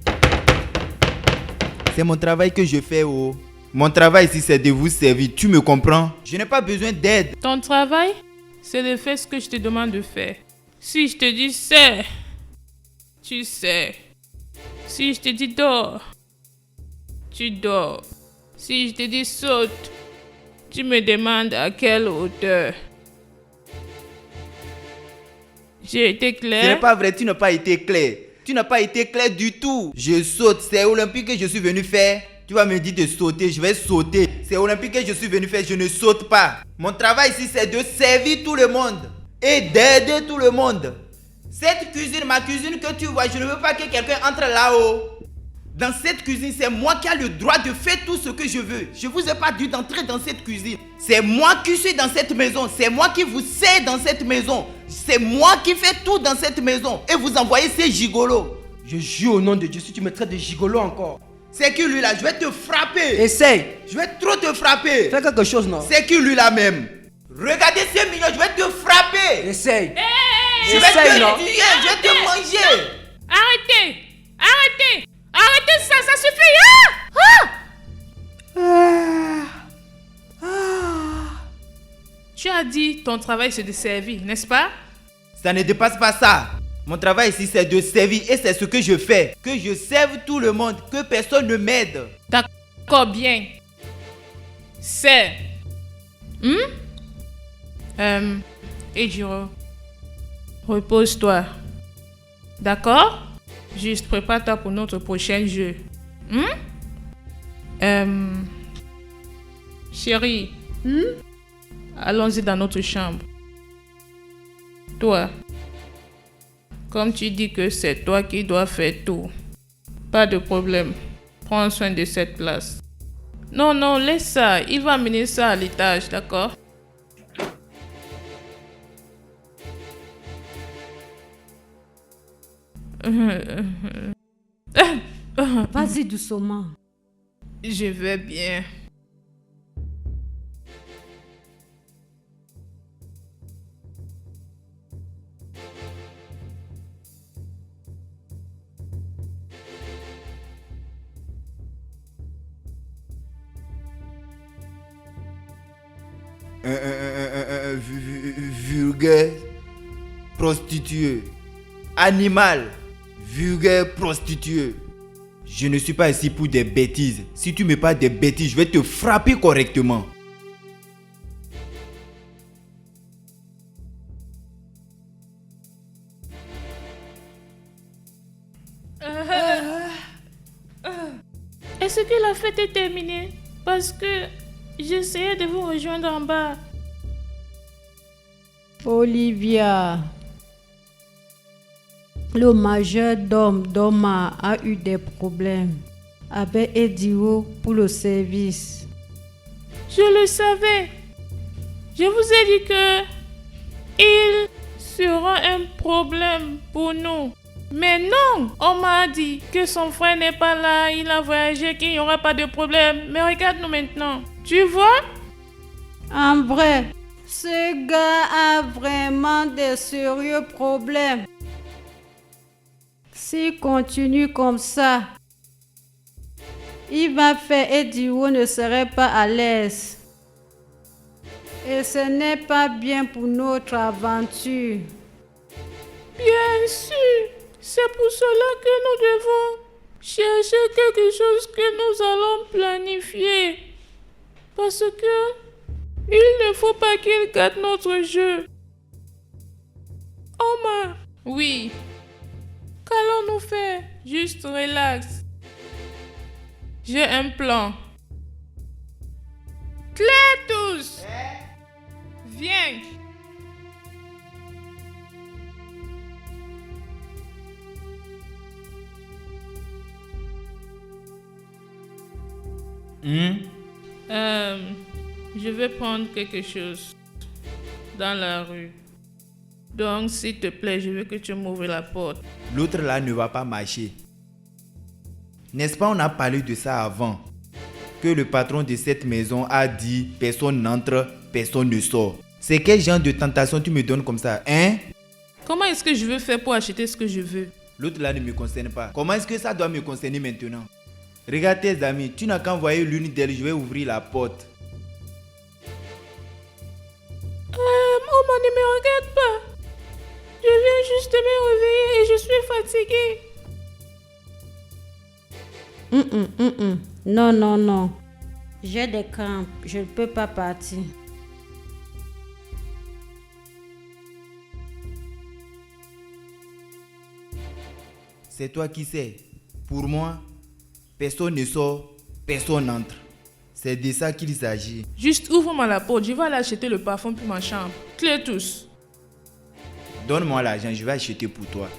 C'est mon travail que je fais, oh. Mon travail ici, c'est de vous servir. Tu me comprends? Je n'ai pas besoin d'aide. Ton travail, c'est de faire ce que je te demande de faire. Si je te dis sais, tu sais. Si je te dis dors, tu dors. Si je te dis saute, tu me demandes à quelle hauteur. J'ai été Ce n'est clair? pas vrai, tu n'as pas été clair. Tu n'as pas été clair du tout. Je saute, c'est olympique que je suis venu faire. Tu vas me dire de sauter, je vais sauter. C'est olympique que je suis venu faire, je ne saute pas. Mon travail ici, c'est de servir tout le monde et d'aider tout le monde. Cette cuisine, ma cuisine que tu vois, je ne veux pas que quelqu'un entre là-haut. Dans cette cuisine, c'est moi qui ai le droit de faire tout ce que je veux. Je ne vous ai pas dit d'entrer dans cette cuisine. C'est moi qui suis dans cette maison. C'est moi qui vous sers dans cette maison. C'est moi qui fais tout dans cette maison. Et vous envoyez ces gigolos. Je jure au nom de Dieu, si tu me traites de gigolo encore. C'est qui lui là? Je vais te frapper. Essaye. Je vais trop te frapper. Fais quelque chose, non? C'est qui lui là même? Regardez ces millions, je vais te frapper. Essaye. Je vais Essaye, te non? tuer, je vais te manger. Arrêtez! Arrêtez! Arrêtez ça, ça suffit! Tu as dit ton travail c'est de servir, n'est-ce pas? Ça ne dépasse pas ça. Mon travail ici c'est de servir et c'est ce que je fais. Que je serve tout le monde, que personne ne m'aide. D'accord, bien. C'est. Ejiro, repose-toi. D'accord? Juste prépare-toi pour notre prochain jeu. Chérie. Allons-y dans notre chambre. Toi. Comme tu dis que c'est toi qui dois faire tout. Pas de problème. Prends soin de cette place. Non, laisse ça. Il va amener ça à l'étage, d'accord? Vas-y doucement. Je vais bien. Vulgaire prostituée. Animal. Vulgaire prostituée. Je ne suis pas ici pour des bêtises. Si tu me parles des bêtises, je vais te frapper correctement. Est-ce que la fête est terminée? Parce que J'essayais de vous rejoindre en bas. Olivia, le majordome a eu des problèmes avec Edio pour le service. Je le savais. Je vous ai dit que il sera un problème pour nous. Mais non, on m'a dit que son frère n'est pas là, il a voyagé, qu'il n'y aura pas de problème. Mais regarde-nous maintenant. Tu vois? En vrai, ce gars a vraiment des sérieux problèmes. S'il continue comme ça, il va faire Edio ne serait pas à l'aise. Et ce n'est pas bien pour notre aventure. Bien sûr, c'est pour cela que nous devons chercher quelque chose que nous allons planifier. Parce que il ne faut pas qu'il gâte notre jeu. Omar, oui. Qu'allons-nous faire? Juste relax. J'ai un plan. Clétus! Viens. Je vais prendre quelque chose dans la rue. Donc, s'il te plaît, je veux que tu m'ouvres la porte. L'autre là ne va pas marcher. N'est-ce pas, on a parlé de ça avant? Que le patron de cette maison a dit personne n'entre, personne ne sort. C'est quel genre de tentation tu me donnes comme ça, hein? Comment est-ce que je veux faire pour acheter ce que je veux? L'autre là ne me concerne pas. Comment est-ce que ça doit me concerner maintenant? Regarde tes amis, tu n'as qu'à envoyer l'une d'elles, je vais ouvrir la porte. Maman, ne me regarde pas. Je viens juste de me réveiller et je suis fatiguée. Non. J'ai des crampes, je ne peux pas partir. C'est toi qui sais. Pour moi, personne ne sort, personne n'entre. C'est de ça qu'il s'agit. Juste ouvre-moi la porte, je vais aller acheter le parfum pour ma chambre. Clétus. Donne-moi l'argent, je vais acheter pour toi.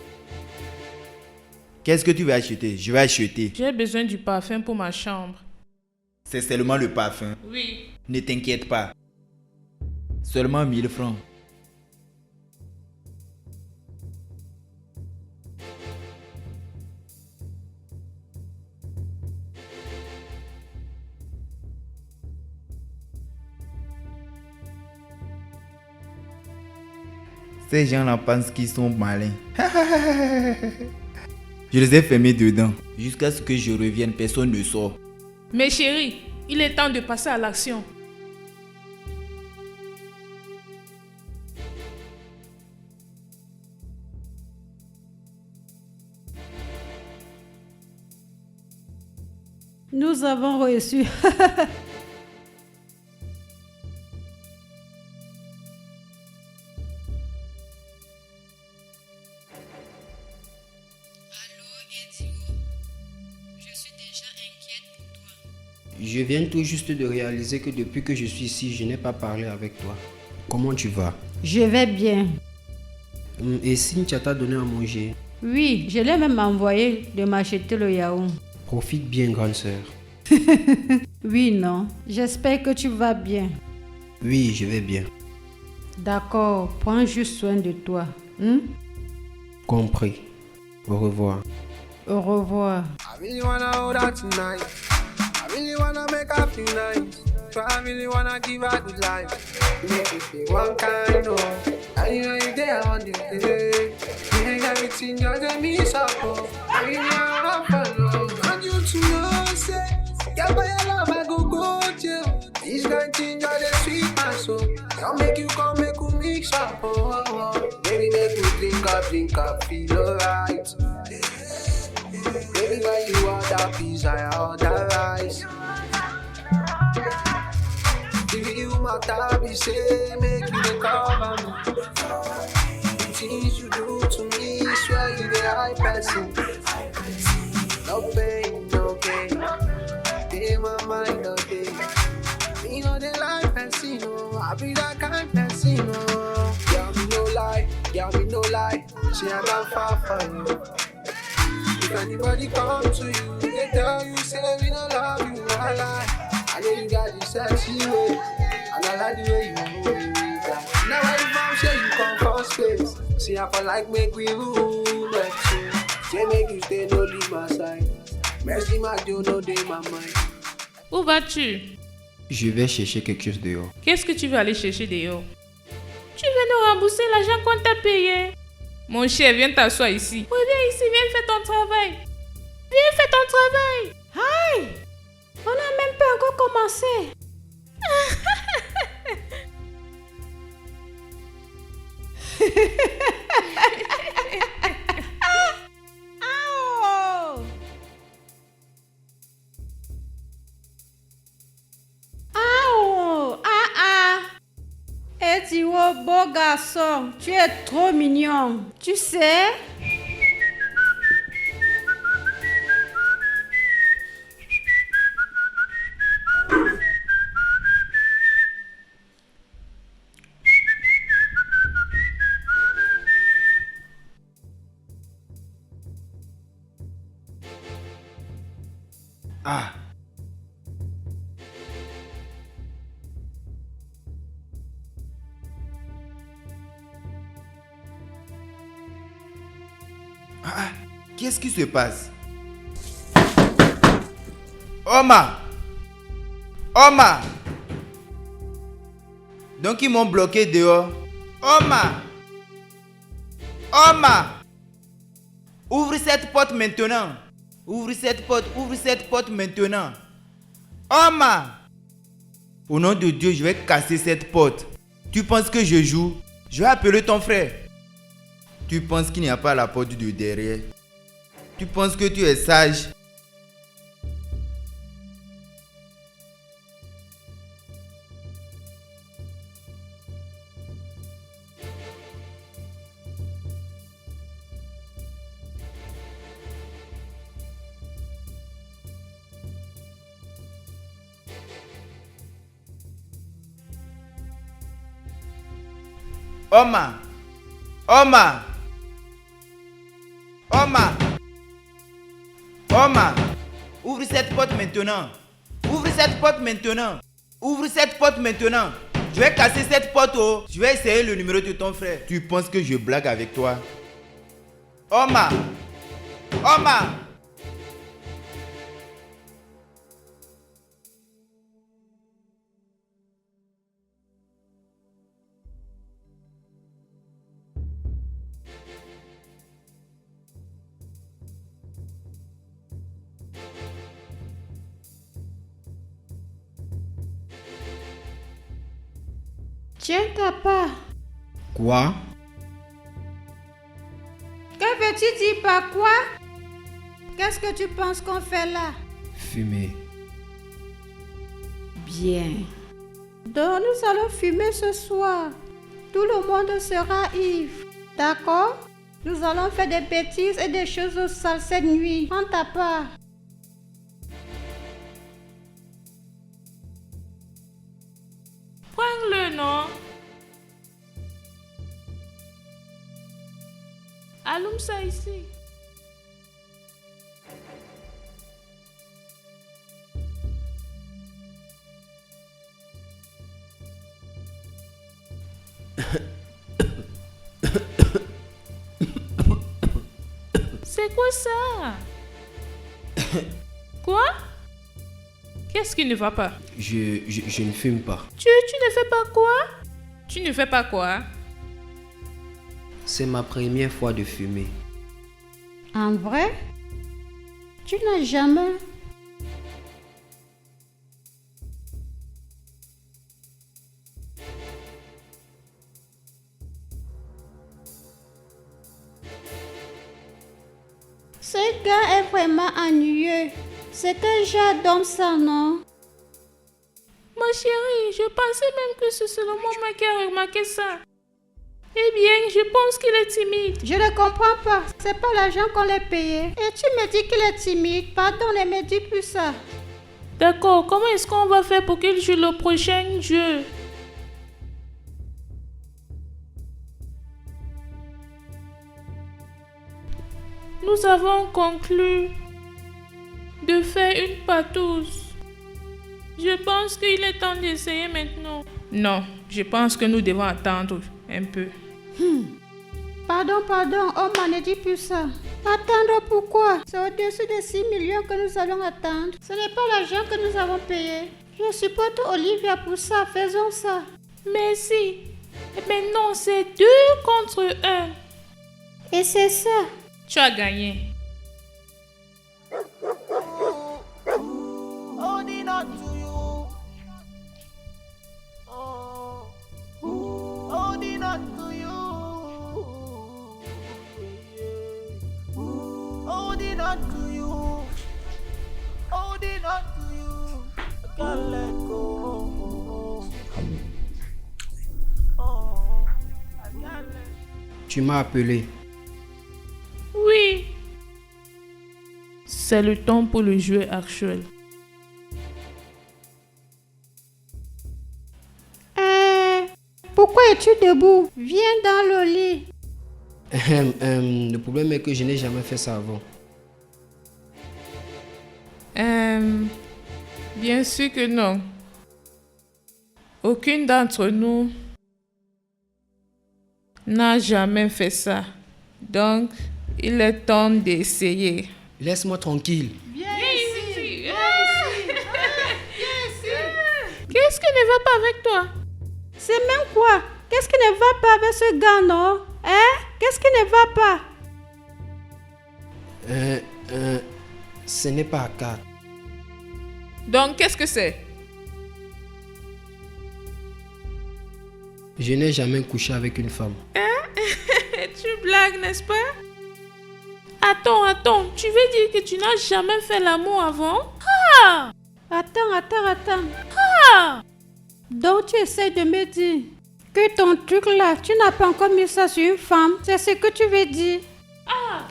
Qu'est-ce que tu vas acheter? Je vais acheter. J'ai besoin du parfum pour ma chambre. C'est seulement le parfum. Oui. Ne t'inquiète pas. Seulement 1000 francs. Ces gens-là pensent qu'ils sont malins. Je les ai fermés dedans. Jusqu'à ce que je revienne, personne ne sort. Mais chérie, il est temps de passer à l'action. Nous avons reçu. Je viens tout juste de réaliser que depuis que je suis ici, je n'ai pas parlé avec toi. Comment tu vas? Je vais bien. Et Cynthia t'a donné à manger? Oui, je l'ai même envoyé de m'acheter le yaourt. Profite bien, grande sœur. Oui, non. J'espère que tu vas bien. Oui, je vais bien. D'accord, prends juste soin de toi. Compris. Au revoir. Au revoir. I really wanna hold her tonight. I really wanna make her feel nice. So I really wanna give her good life. Make it feel one kind of. And you know you there on the day. You ain't everything just a miss up. I really wanna follow. Want you to know, say, yeah, by your love I go jail. This kind thing just a sweet my soul. I'll make you come, make you mix up. Baby, make you drink up, feel alright. Baby, when you order pizza, I order rice. If you matter, be say, make you cover me. The things you do to me, swear you the high person. No pain, no gain. In my mind, no day. Me no feeling, oh. Girl, me no lie, see I don't fall for you. If anybody come to you, they tell you, say we don't love you, I lie. I know you got this sexy way, and I like the way you move. Now I found say you come for space. See I feel like make we rule like so. Say make you stay, no leave my side. Merci my Dieu, no day my mind. Où vas-tu? Je vais chercher quelque chose dehors. Qu'est-ce que tu veux aller chercher dehors? Tu veux nous rembourser l'argent qu'on t'a payé? Mon cher, viens t'asseoir ici. Oui, viens ici, viens faire ton travail. Viens faire ton travail. Aïe! On n'a même pas encore commencé. Aouh! Aouh! Et tu es beau garçon, tu es trop mignon. Tu sais? Ah. Qu'est-ce qui se passe? Oma! Donc ils m'ont bloqué dehors. Oma! Ouvre cette porte maintenant. Ouvre cette porte maintenant. Oma! Au nom de Dieu, je vais casser cette porte. Tu penses que je joue? Je vais appeler ton frère. Tu penses qu'il n'y a pas la porte de derrière? Tu penses que tu es sage? Oma, ouvre cette porte maintenant. Ouvre cette porte maintenant. Je vais casser cette porte. Oh. Je vais essayer le numéro de ton frère. Tu penses que je blague avec toi? Oma. Tiens ta part. Quoi? Que veux-tu dire par quoi? Qu'est-ce que tu penses qu'on fait là? Fumer. Bien. Donc nous allons fumer ce soir. Tout le monde sera ivre. D'accord? Nous allons faire des bêtises et des choses sales cette nuit. Prends ta part. Prends-le, non? Allume ça ici. C'est quoi ça? Quoi? Qu'est-ce qui ne va pas? Je ne fume pas. Tu ne fais pas quoi? Tu ne fais pas quoi? C'est ma première fois de fumer. En vrai? Tu n'as jamais... Ce gars est vraiment ennuyeux. C'est quel genre d'homme ça, non? Ma chérie, je pensais même que c'est seulement moi qui a remarqué ça. Eh bien, je pense qu'il est timide. Je ne comprends pas. C'est pas l'argent qu'on l'a payé. Et tu me dis qu'il est timide. Pardon, ne me dis plus ça. D'accord, comment est-ce qu'on va faire pour qu'il joue le prochain jeu? nous avons conclu de faire une partouze. Je pense qu'il est temps d'essayer maintenant. Non, je pense que nous devons attendre un peu. Pardon, on m'en a dit plus ça. Attendre pourquoi? C'est au-dessus de 6 millions que nous allons attendre. Ce n'est pas l'argent que nous avons payé. Je supporte Olivia pour ça, faisons ça. Merci. Mais non, c'est 2 contre 1. Et c'est ça. Tu as gagné. Holding on to you. Oh, holding on to you. Holding on to you. Holding on to you. I can't let go. Oh, I can't let. Tu m'as appelé. Oui. C'est le temps pour le jeu actuel. Pourquoi es-tu debout? Viens dans le lit. Le problème est que je n'ai jamais fait ça avant. Bien sûr que non. Aucune d'entre nous n'a jamais fait ça. Donc, il est temps d'essayer. Laisse-moi tranquille. Viens ici. Qu'est-ce qui ne va pas avec toi? C'est même quoi? Qu'est-ce qui ne va pas avec ce gars, non? Qu'est-ce qui ne va pas? Ce n'est pas à 4. Donc, qu'est-ce que c'est? Je n'ai jamais couché avec une femme. Tu blagues, n'est-ce pas? Attends. Tu veux dire que tu n'as jamais fait l'amour avant? Ah! Attends. Ah! Donc tu essaies de me dire que ton truc là, tu n'as pas encore mis ça sur une femme. C'est ce que tu veux dire? Ah!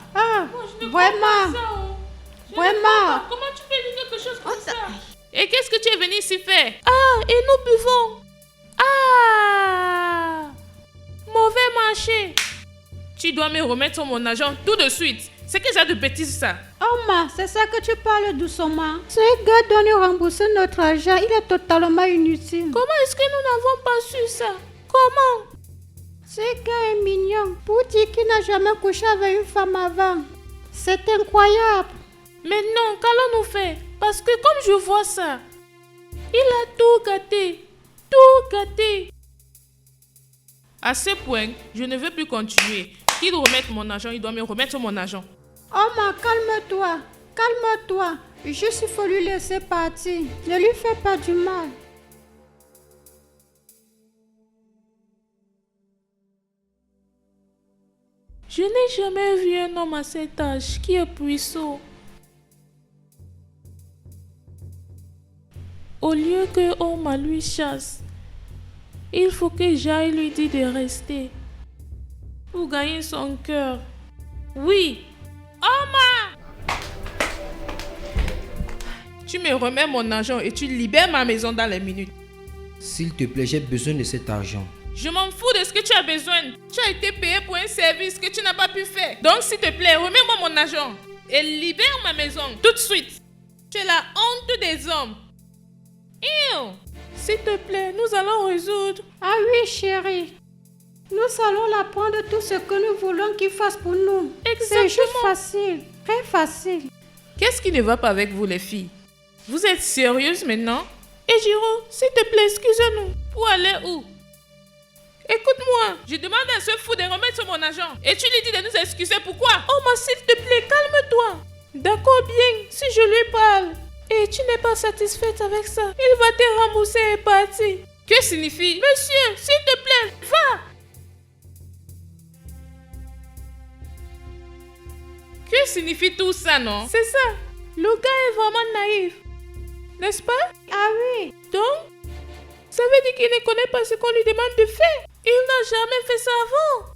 Moi, je ne vraiment? comprends pas ça, oh. Je ne Vraiment? comprends pas. Comment tu peux dire quelque chose comme ça? Et qu'est-ce que tu es venu ici faire? Ah! Et nous buvons. Ah! Mauvais marché. Tu dois me remettre mon argent tout de suite. C'est que j'ai de bêtises ça. Oma, c'est ça que tu parles doucement. Ce gars doit nous rembourser notre argent. Il est totalement inutile. Comment est-ce que nous n'avons pas su ça? Comment? Ce gars est mignon. Pour dire qu'il n'a jamais couché avec une femme avant. C'est incroyable. Mais non, qu'allons-nous faire? Parce que comme je vois ça, il a tout gâté. Tout gâté. À ce point, je ne veux plus continuer. Qu'il remette mon argent, il doit me remettre mon argent. Oma, calme-toi. Juste il faut lui laisser partir. Ne lui fais pas du mal. Je n'ai jamais vu un homme à cet âge qui est puissant. Au lieu que Oma lui chasse, il faut que j'aille lui dire de rester. Pour gagner son cœur. Oui. Oma! Tu me remets mon argent et tu libères ma maison dans les minutes. S'il te plaît, j'ai besoin de cet argent. Je m'en fous de ce que tu as besoin. Tu as été payé pour un service que tu n'as pas pu faire. Donc s'il te plaît, remets-moi mon argent. Et libère ma maison tout de suite. Tu es la honte des hommes. Ew. S'il te plaît, nous allons résoudre. Ah oui, chérie. Nous allons la prendre tout ce que nous voulons qu'il fasse pour nous. Exactement. C'est juste facile. Très facile. Qu'est-ce qui ne va pas avec vous les filles? Vous êtes sérieuses maintenant? Et Giro, s'il te plaît, excuse-nous. Pour aller où? Écoute-moi, je demande à ce fou de remettre mon argent. Et tu lui dis de nous excuser, pourquoi? Oh, mais s'il te plaît, calme-toi. D'accord, bien, si je lui parle. Et tu n'es pas satisfaite avec ça, il va te rembourser et partir. Que signifie? Monsieur, s'il te plaît, va. Que signifie tout ça, non? C'est ça. Le gars est vraiment naïf. N'est-ce pas? Ah oui. Donc, ça veut dire qu'il ne connaît pas ce qu'on lui demande de faire. Il n'a jamais fait ça avant.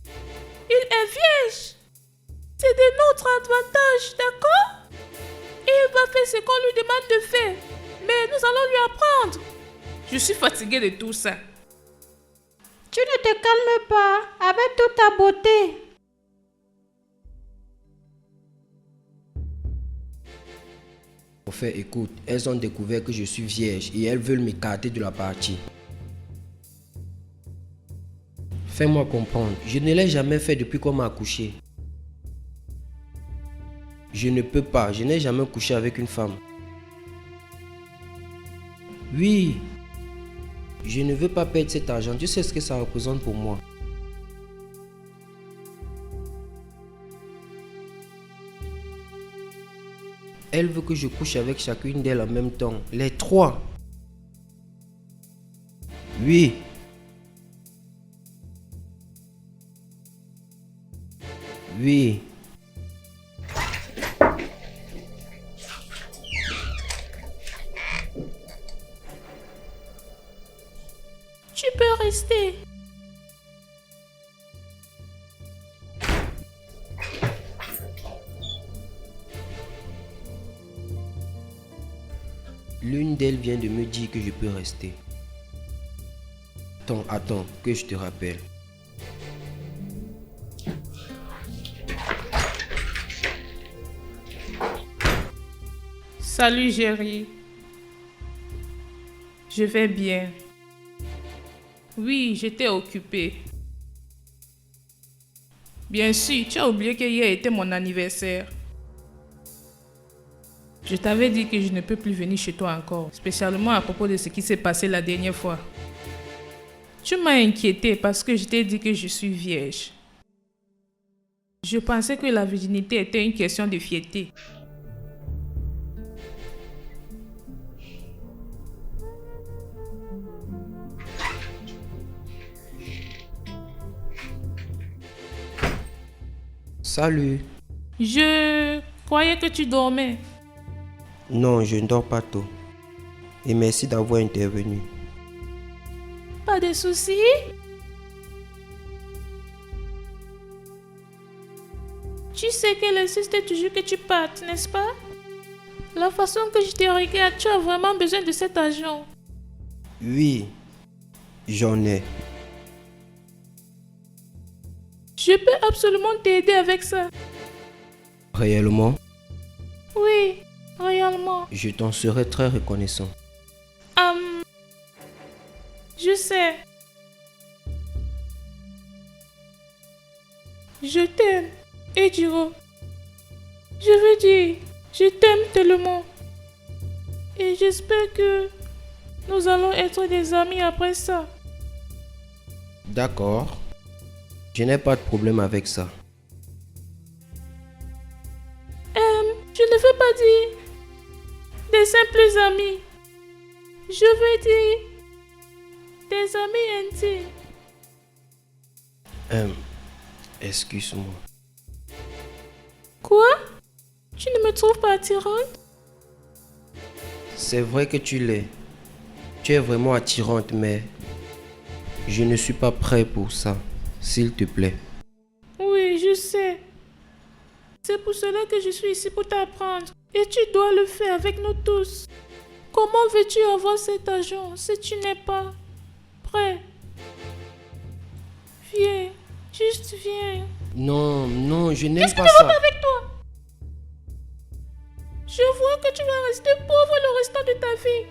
Il est vierge. C'est de notre avantage, d'accord? Il va faire ce qu'on lui demande de faire. Mais nous allons lui apprendre. Je suis fatiguée de tout ça. Tu ne te calmes pas avec toute ta beauté. En fait, écoute, elles ont découvert que je suis vierge et elles veulent m'écarter de la partie. Fais-moi comprendre, je ne l'ai jamais fait depuis qu'on m'a accouché. Je ne peux pas, je n'ai jamais couché avec une femme. Oui, je ne veux pas perdre cet argent, tu sais ce que ça représente pour moi. Elle veut que je couche avec chacune d'elles en même temps, les trois. Oui. Oui. Tu peux rester. L'une d'elles vient de me dire que je peux rester. Attends, que je te rappelle. Salut, Jerry. Je vais bien. Oui, j'étais occupée. Bien sûr, tu as oublié que hier était mon anniversaire. Je t'avais dit que je ne peux plus venir chez toi encore, spécialement à propos de ce qui s'est passé la dernière fois. Tu m'as inquiété parce que je t'ai dit que je suis vierge. Je pensais que la virginité était une question de fierté. Salut. Je croyais que tu dormais. Non, je ne dors pas tôt. Et merci d'avoir intervenu. Pas de soucis? Tu sais que l'insiste toujours que tu partes, n'est-ce pas? La façon que je te regarde, tu as vraiment besoin de cet argent. Oui, j'en ai. Je peux absolument t'aider avec ça. Réellement, Oui, réellement. je t'en serai très reconnaissant. Je sais. Je t'aime, Ejiro. Je veux dire, je t'aime tellement. Et j'espère que nous allons être des amis après ça. D'accord. Je n'ai pas de problème avec ça. Je ne veux pas dire des simples amis. Je veux dire des amis intimes. Excuse-moi. Quoi? Tu ne me trouves pas attirante? C'est vrai que tu l'es. Tu es vraiment attirante, mais je ne suis pas prêt pour ça. S'il te plaît. Oui, je sais. C'est pour cela que je suis ici pour t'apprendre. Et tu dois le faire avec nous tous. Comment veux-tu avoir cet argent si tu n'es pas prêt? Viens, juste viens. Non, je n'aime Qu'est-ce qui pas ne va ça. pas avec toi? Je vois que tu vas rester pauvre le restant de ta vie.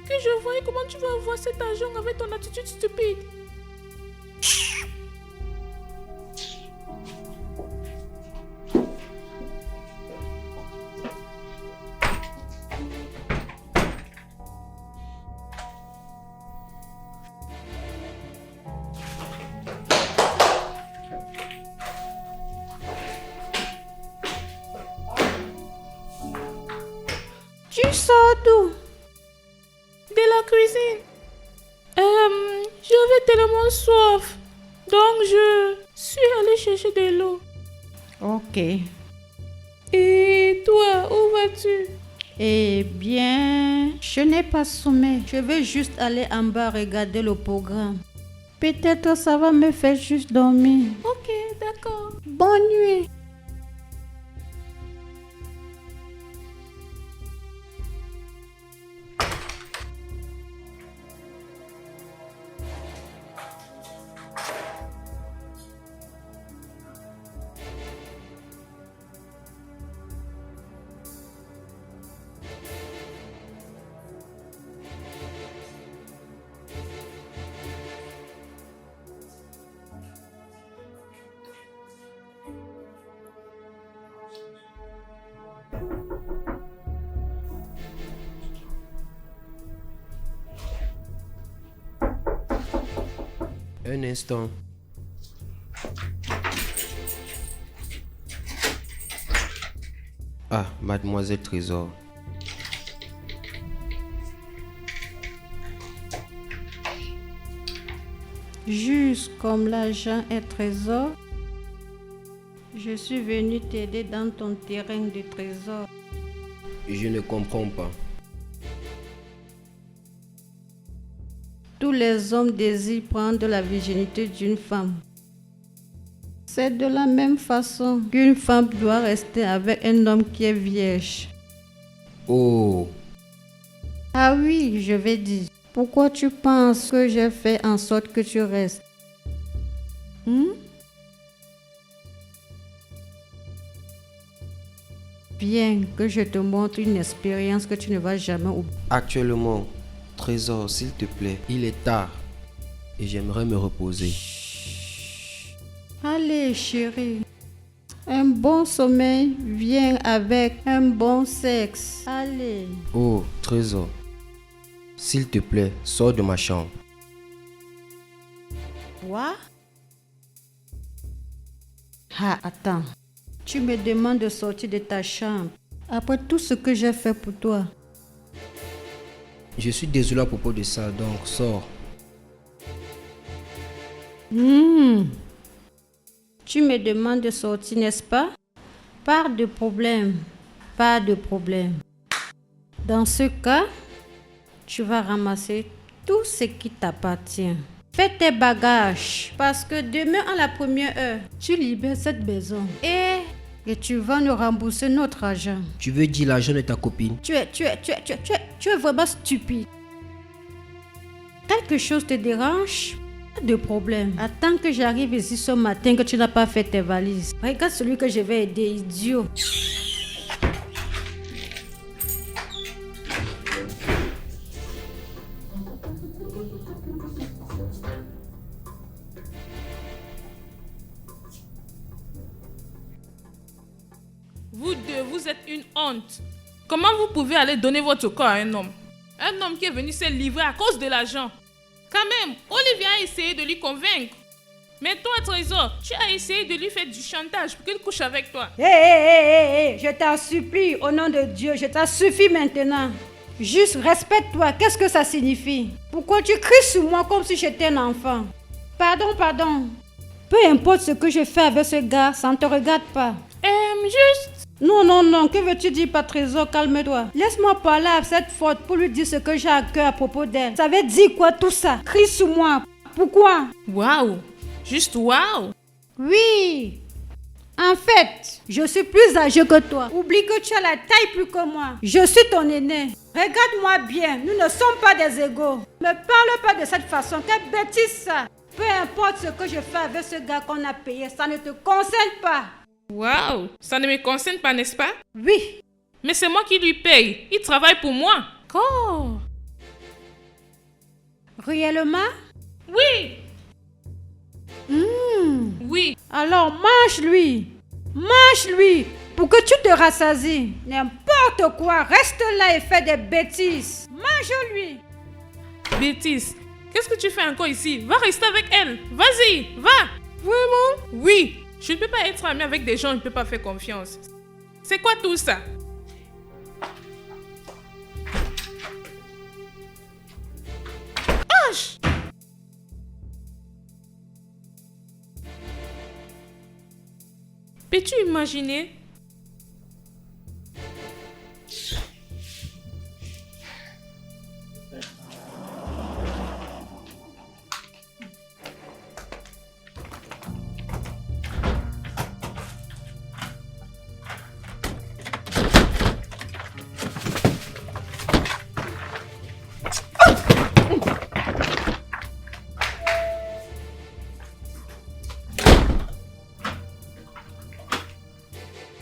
Que je vois comment tu vas avoir cet argent avec ton attitude stupide. Tu sors d'où? De la cuisine. J'avais tellement soif. Donc je suis allée chercher de l'eau. Ok. Et toi, où vas-tu? Eh bien, je n'ai pas sommeil. Je vais juste aller en bas regarder le programme. Peut-être ça va me faire juste dormir. Ok, d'accord. Bonne nuit. Un instant. Ah, mademoiselle Trésor. Juste comme l'argent est trésor, je suis venu t'aider dans ton terrain de trésor. Je ne comprends pas. Tous les hommes désirent prendre la virginité d'une femme. C'est de la même façon qu'une femme doit rester avec un homme qui est vierge. Oh, Ah oui, je vais dire. Pourquoi tu penses que j'ai fait en sorte que tu restes? Viens que je te montre une expérience que tu ne vas jamais oublier. actuellement, Trésor, s'il te plaît, il est tard et j'aimerais me reposer. Allez, chérie. Un bon sommeil vient avec un bon sexe. Allez. Oh, Trésor, s'il te plaît, sors de ma chambre. Quoi? Ah, attends. Tu me demandes de sortir de ta chambre. Après tout ce que j'ai fait pour toi. Je suis désolé à propos de ça, donc sors. Tu me demandes de sortir, n'est-ce pas? Pas de problème. Pas de problème. Dans ce cas, tu vas ramasser tout ce qui t'appartient. Fais tes bagages. Parce que demain à la première heure, tu libères cette maison. Et tu vas nous rembourser notre argent. Tu veux dire l'argent de ta copine? Tu es vraiment stupide. Quelque chose te dérange? Pas de problème. Attends que j'arrive ici ce matin que tu n'as pas fait tes valises. Regarde celui que je vais aider, idiot. Vous deux, vous êtes une honte. Comment vous pouvez aller donner votre corps à un homme? Un homme qui est venu se livrer à cause de l'argent. Quand même, Olivia a essayé de lui convaincre. Mais toi, Trésor, tu as essayé de lui faire du chantage pour qu'il couche avec toi. Hé, je t'en supplie, au nom de Dieu, je t'en suffis maintenant. Juste respecte-toi, qu'est-ce que ça signifie? Pourquoi tu cries sur moi comme si j'étais un enfant? Pardon. Peu importe ce que je fais avec ce gars, ça ne te regarde pas. Juste... Non, que veux-tu dire par Trésor? Calme-toi. Laisse-moi parler à cette faute pour lui dire ce que j'ai à cœur à propos d'elle. Ça veut dire quoi tout ça? Crie sur moi. Pourquoi? Waouh! Juste waouh! Oui. En fait, je suis plus âgée que toi. Oublie que tu as la taille plus que moi. Je suis ton aîné. Regarde-moi bien, nous ne sommes pas des égaux. Ne parle pas de cette façon, quelle bêtise ça. Peu importe ce que je fais avec ce gars qu'on a payé, ça ne te concerne pas. Waouh! Ça ne me concerne pas, n'est-ce pas? Oui. Mais c'est moi qui lui paye. Il travaille pour moi. Oh! Réellement? Oui! Oui. Alors mange-lui. Mange-lui pour que tu te rassasies. N'importe quoi, reste là et fais des bêtises. Mange-lui. Bêtise. Qu'est-ce que tu fais encore ici? Va rester avec elle. Vas-y, va. Vraiment? Oui. Je ne peux pas être amie avec des gens, je ne peux pas faire confiance. C'est quoi tout ça? H! Peux-tu imaginer?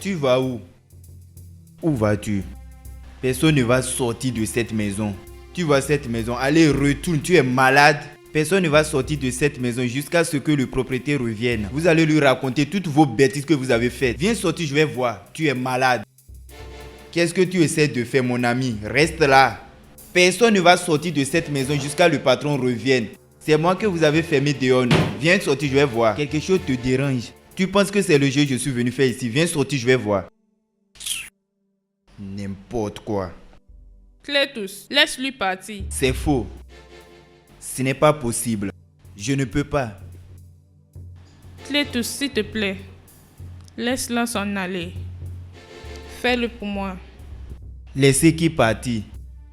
Tu vas où? Où vas-tu? Personne ne va sortir de cette maison. Tu vois cette maison, allez, retourne, tu es malade. Personne ne va sortir de cette maison jusqu'à ce que le propriétaire revienne. Vous allez lui raconter toutes vos bêtises que vous avez faites. Viens sortir, je vais voir. Tu es malade. Qu'est-ce que tu essaies de faire, mon ami? Reste là. Personne ne va sortir de cette maison jusqu'à ce que le patron revienne. C'est moi que vous avez fermé dehors, non? Viens sortir, je vais voir. Quelque chose te dérange. Tu penses que c'est le jeu que je suis venu faire ici? Viens sortir, je vais voir. N'importe quoi. Cletus, laisse-lui partir. C'est faux. Ce n'est pas possible. Je ne peux pas. Cletus, s'il te plaît, laisse-la s'en aller. Fais-le pour moi. Laissez qui partir?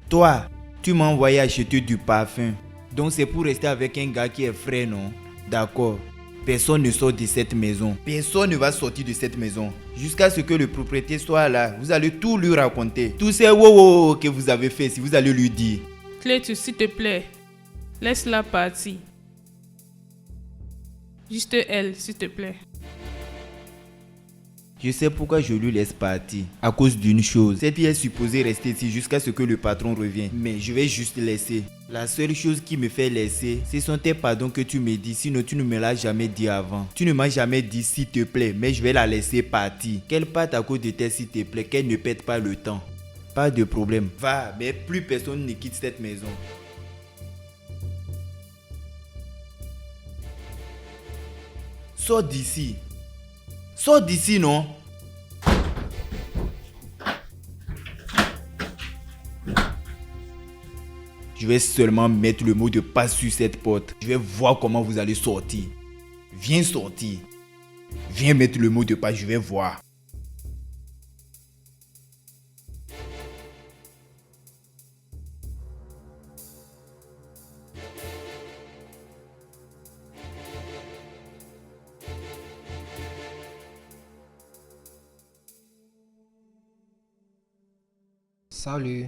Toi, tu m'as envoyé acheter du parfum. Donc c'est pour rester avec un gars qui est frais, non? D'accord. Personne ne sort de cette maison. Personne ne va sortir de cette maison. Jusqu'à ce que le propriétaire soit là. Vous allez tout lui raconter. Tous ces wow que vous avez fait, si vous allez lui dire. Cletus, s'il te plaît, laisse-la partir. Juste elle, s'il te plaît. Je sais pourquoi je lui laisse partir. À cause d'une chose. Cette fille est supposée rester ici jusqu'à ce que le patron revienne. Mais je vais juste laisser. La seule chose qui me fait laisser, ce sont tes pardons que tu me dis. Sinon tu ne me l'as jamais dit avant. Tu ne m'as jamais dit s'il te plaît. Mais je vais la laisser partir. Qu'elle parte à cause de tes s'il te plaît. Qu'elle ne perde pas le temps. Pas de problème. Va, mais plus personne ne quitte cette maison. Sors d'ici. Sors d'ici, non? Je vais seulement mettre le mot de passe sur cette porte. Je vais voir comment vous allez sortir. Viens sortir. Viens mettre le mot de passe, je vais voir. Salut.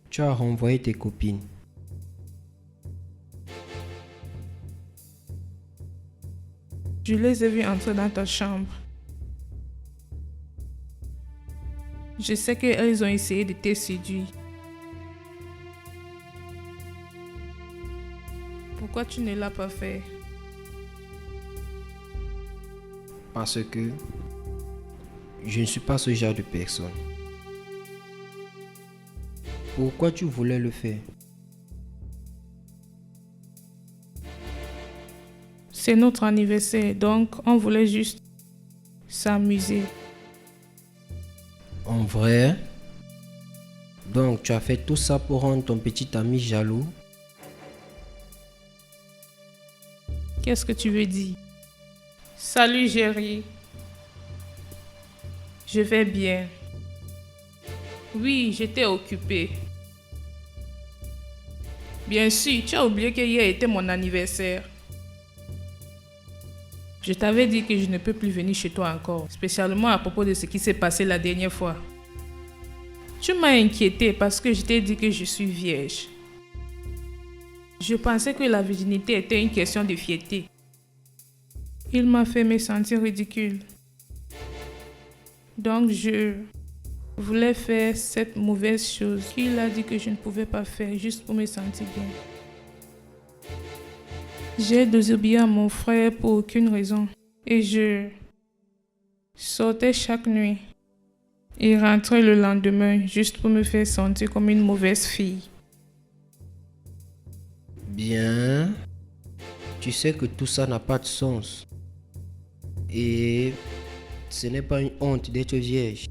Tu as renvoyé tes copines. Je les ai vues entrer dans ta chambre. Je sais qu'elles ont essayé de te séduire. Pourquoi tu ne l'as pas fait? Parce que je ne suis pas ce genre de personne. Pourquoi tu voulais le faire? C'est notre anniversaire, donc on voulait juste s'amuser. En vrai? Donc tu as fait tout ça pour rendre ton petit ami jaloux? Qu'est-ce que tu veux dire? Salut Jerry. Je vais bien. Oui, j'étais occupée. Bien sûr, tu as oublié que hier était mon anniversaire. Je t'avais dit que je ne peux plus venir chez toi encore, spécialement à propos de ce qui s'est passé la dernière fois. Tu m'as inquiété parce que je t'ai dit que je suis vierge. Je pensais que la virginité était une question de fierté. Il m'a fait me sentir ridicule. Donc je voulais faire cette mauvaise chose qu'il a dit que je ne pouvais pas faire juste pour me sentir bien. J'ai désobéi à mon frère pour aucune raison. Et je sortais chaque nuit et rentrais le lendemain juste pour me faire sentir comme une mauvaise fille. Bien. Tu sais que tout ça n'a pas de sens. Et ce n'est pas une honte d'être vierge.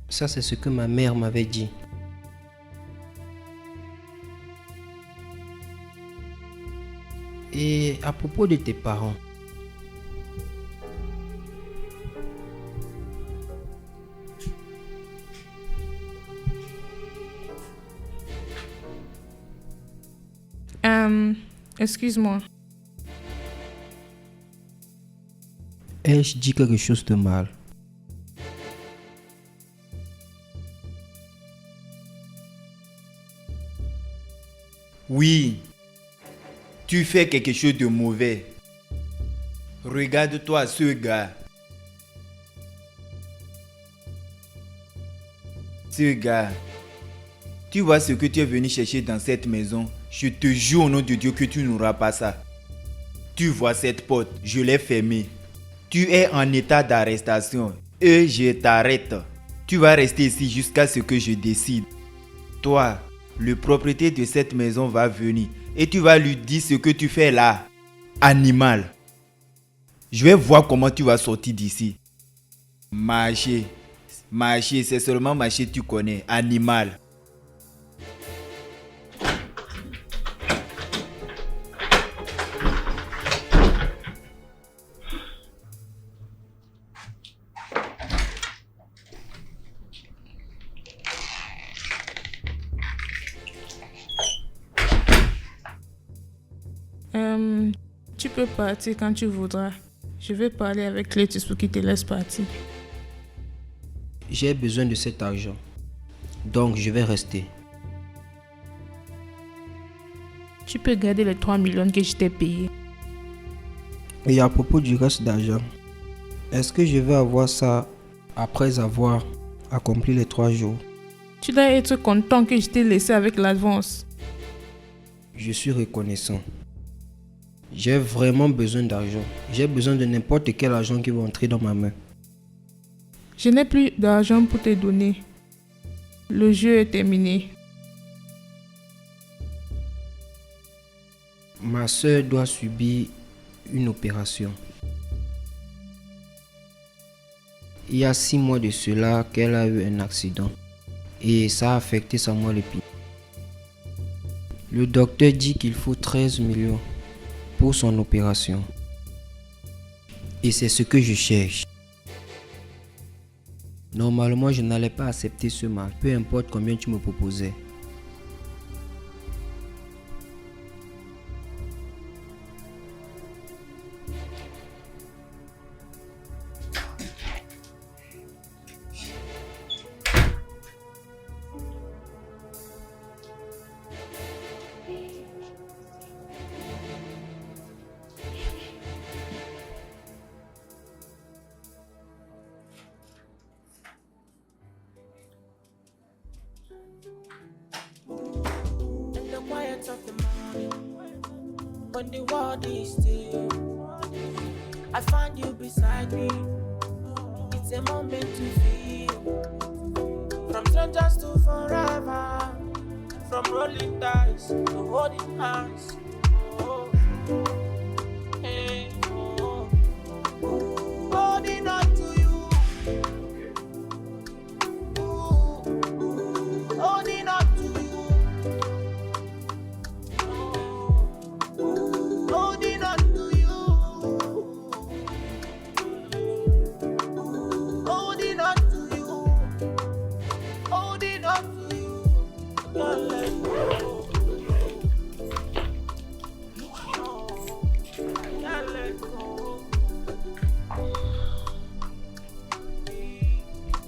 Ça, c'est ce que ma mère m'avait dit. Et à propos de tes parents, excuse-moi. ai-je dit quelque chose de mal? Oui, tu fais quelque chose de mauvais. Regarde-toi ce gars. Ce gars, tu vois ce que tu es venu chercher dans cette maison? Je te jure au nom de Dieu que tu n'auras pas ça. Tu vois cette porte, je l'ai fermée. Tu es en état d'arrestation et je t'arrête. Tu vas rester ici jusqu'à ce que je décide. Toi, le propriétaire de cette maison va venir et tu vas lui dire ce que tu fais là. Animal. Je vais voir comment tu vas sortir d'ici. Marcher. Marcher, c'est seulement marcher tu connais. Animal. Tu peux partir quand tu voudras. Je vais parler avec Clétus pour qu'il te laisse partir. J'ai besoin de cet argent. Donc je vais rester. Tu peux garder les 3 millions que je t'ai payés. Et à propos du reste d'argent, est-ce que je vais avoir ça après avoir accompli les 3 jours? Tu dois être content que je t'ai laissé avec l'avance. Je suis reconnaissant. J'ai vraiment besoin d'argent. J'ai besoin de n'importe quel argent qui va entrer dans ma main. Je n'ai plus d'argent pour te donner. Le jeu est terminé. Ma soeur doit subir une opération. Il y a 6 mois de cela qu'elle a eu un accident. Et ça a affecté sa moelle épinière. Le docteur dit qu'il faut 13 millions pour son opération. Et c'est ce que je cherche. Normalement, je n'allais pas accepter ce mal, peu importe combien tu me proposais. In the quiet of the morning, when the world is still, I find you beside me. It's a moment to feel, from strangers to forever, from rolling dice to holding hands. Oh, hey, oh, holding on to you. Holding on to you. Holding on to you. Holding on to you. Holding on to you. Can't let go. Can't let go.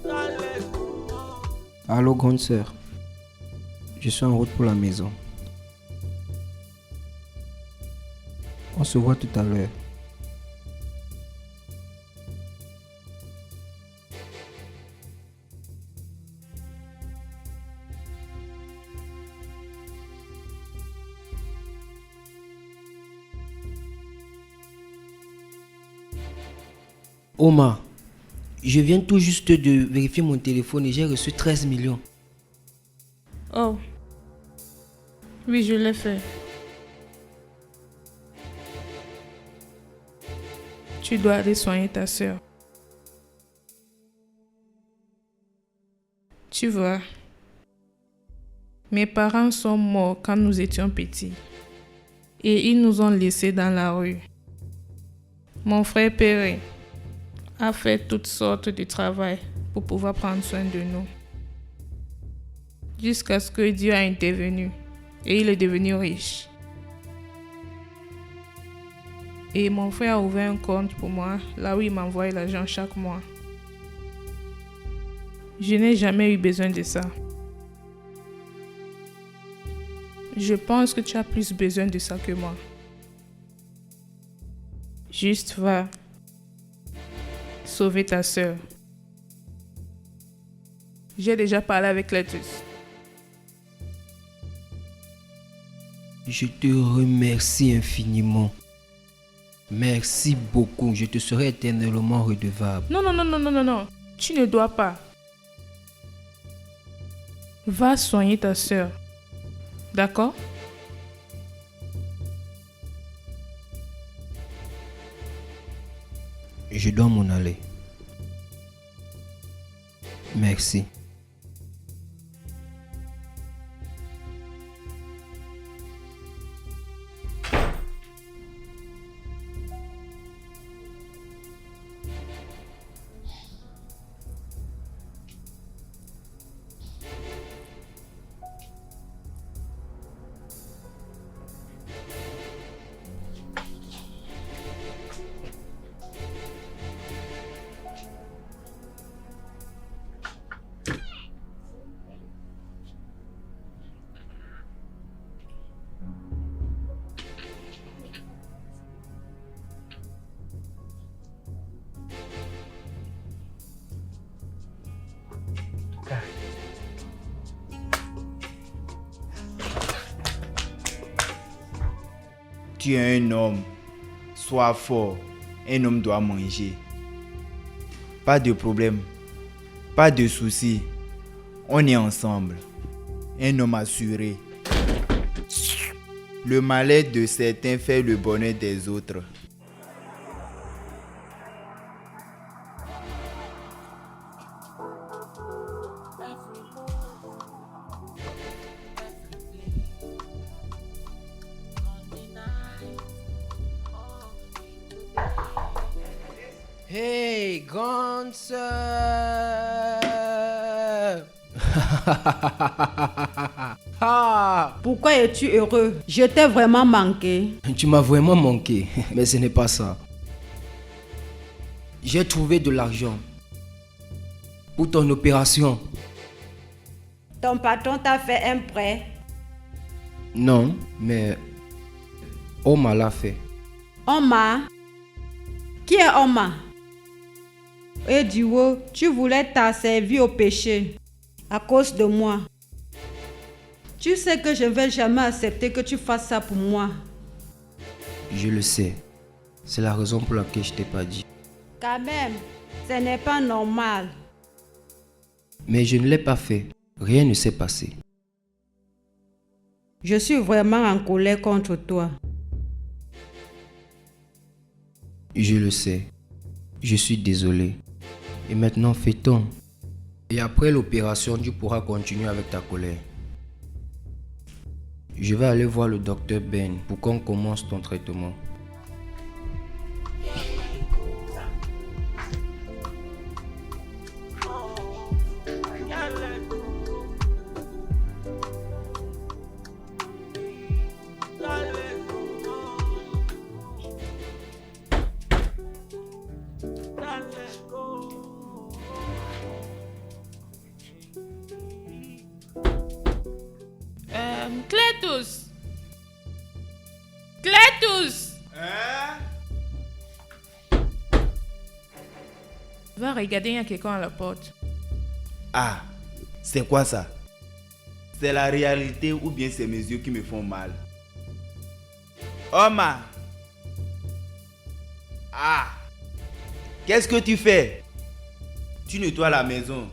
Can't let go. Allô, grande sœur. Je suis en route pour la maison. On se voit tout à l'heure. Omar, je viens tout juste de vérifier mon téléphone et j'ai reçu 13 millions. Oh. Oui, je l'ai fait. Tu dois aller soigner ta sœur. Tu vois, mes parents sont morts quand nous étions petits. Et ils nous ont laissés dans la rue. Mon frère Péré a fait toutes sortes de travail pour pouvoir prendre soin de nous. Jusqu'à ce que Dieu a intervenu et il est devenu riche. Et mon frère a ouvert un compte pour moi, là où il m'envoie l'argent chaque mois. Je n'ai jamais eu besoin de ça. Je pense que tu as plus besoin de ça que moi. Juste va sauver ta sœur. J'ai déjà parlé avec Clétus. Je te remercie infiniment. Merci beaucoup. Je te serai éternellement redevable. Non. Tu ne dois pas. Va soigner ta sœur. D'accord? Je dois m'en aller. Merci. Tu es un homme. Sois fort. Un homme doit manger. Pas de problème. Pas de soucis. On est ensemble. Un homme assuré. Le malheur de certains fait le bonheur des autres. Hey, grande sœur. Pourquoi es-tu heureux? Je t'ai vraiment manqué. Tu m'as vraiment manqué, mais ce n'est pas ça. J'ai trouvé de l'argent pour ton opération. Ton patron t'a fait un prêt. Non, mais Oma l'a fait. Oma? Qui est Oma? Eh Dieu, tu voulais t'asservir au péché à cause de moi. Tu sais que je ne vais jamais accepter que tu fasses ça pour moi. Je le sais. C'est la raison pour laquelle je t'ai pas dit. Quand même, ce n'est pas normal. Mais je ne l'ai pas fait. Rien ne s'est passé. Je suis vraiment en colère contre toi. Je le sais. Je suis désolé. Et maintenant, fais-t-on. Et après l'opération, tu pourras continuer avec ta colère. Je vais aller voir le docteur Ben pour qu'on commence ton traitement. Cletus! Cletus! Va regarder, il y a quelqu'un à la porte. Ah, c'est quoi ça? C'est la réalité ou bien c'est mes yeux qui me font mal? Oma! Ah! Qu'est-ce que tu fais? Tu nettoies la maison.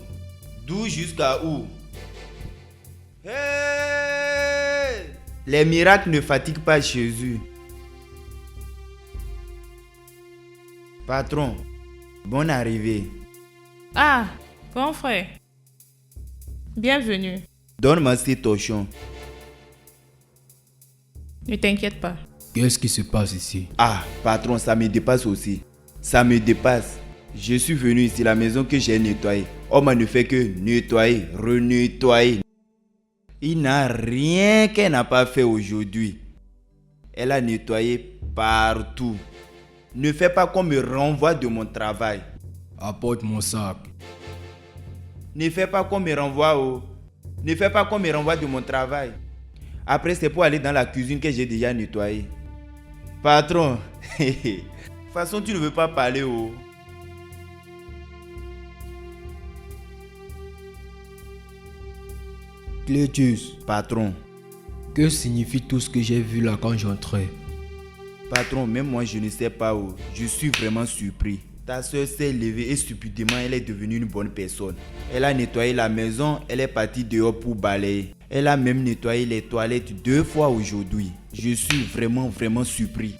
D'où jusqu'à où? Hey! Les miracles ne fatiguent pas Jésus. Patron, bonne arrivée. Ah, grand frère. Bienvenue. Donne-moi ces torchons. Ne t'inquiète pas. Qu'est-ce qui se passe ici? Ah, patron, ça me dépasse aussi. Ça me dépasse. Je suis venu ici, la maison que j'ai nettoyée. On ne fait que nettoyer, renettoyer. Il n'a rien qu'elle n'a pas fait aujourd'hui. Elle a nettoyé partout. Ne fais pas qu'on me renvoie de mon travail. Apporte mon sac. Ne fais pas qu'on me renvoie Ne fais pas qu'on me renvoie de mon travail. Après, c'est pour aller dans la cuisine que j'ai déjà nettoyée. Patron, de toute façon, tu ne veux pas parler Cletus, Patron. que signifie tout ce que j'ai vu là quand j'entrais? Patron, même moi je ne sais pas Je suis vraiment surpris. Ta soeur s'est levée et stupidement elle est devenue une bonne personne. Elle a nettoyé la maison, elle est partie dehors pour balayer. Elle a même nettoyé les toilettes 2 fois aujourd'hui. Je suis vraiment surpris.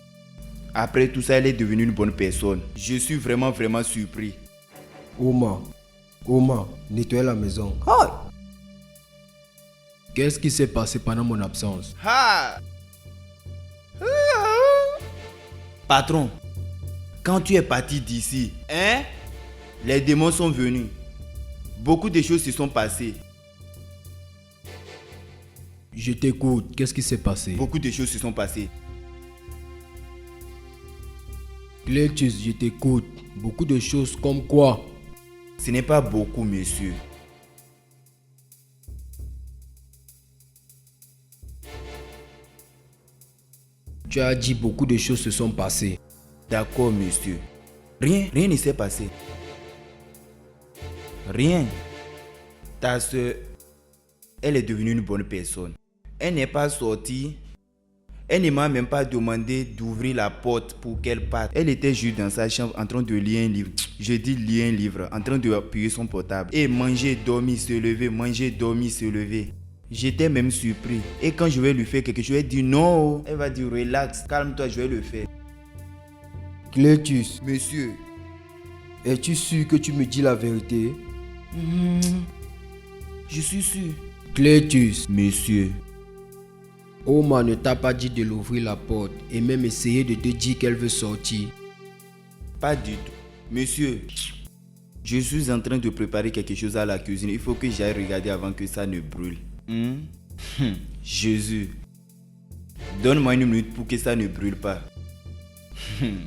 Après tout ça, elle est devenue une bonne personne. Je suis vraiment surpris. Oma, nettoie la maison. Qu'est-ce qui s'est passé pendant mon absence? Patron, quand tu es parti d'ici, les démons sont venus. Beaucoup de choses se sont passées. Je t'écoute, qu'est-ce qui s'est passé? Beaucoup de choses se sont passées. Cletus, je t'écoute. Beaucoup de choses comme quoi? Ce n'est pas beaucoup, monsieur. Tu as dit beaucoup de choses se sont passées. D'accord, monsieur. Rien ne s'est passé. Rien. Ta soeur, elle est devenue une bonne personne. Elle n'est pas sortie. Elle ne m'a même pas demandé d'ouvrir la porte pour qu'elle parte. Elle était juste dans sa chambre en train de lire un livre. Je dis lire un livre, en train de appuyer son portable. Et manger, dormir, se lever, manger, dormir, se lever. J'étais même surpris. Et quand je vais lui faire quelque chose, elle dit non. Elle va dire relax, calme-toi, je vais le faire. Cletus, Monsieur, es-tu sûr que tu me dis la vérité? je suis sûr. Cletus, Monsieur, Oma ne t'a pas dit de l'ouvrir la porte et même essayer de te dire qu'elle veut sortir. pas du tout. Monsieur, je suis en train de préparer quelque chose à la cuisine. Il faut que j'aille regarder avant que ça ne brûle. Jésus, donne-moi 1 minute pour que ça ne brûle pas.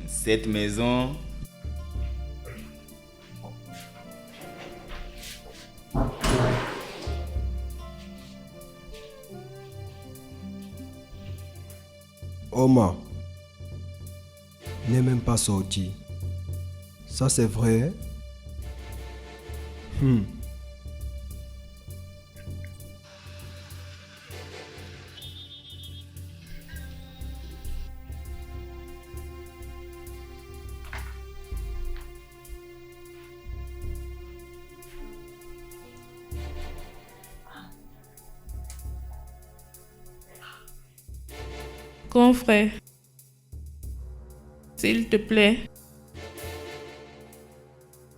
Cette maison... Oma n'est même pas sorti. Ça c'est vrai? Grand frère, s'il te plaît,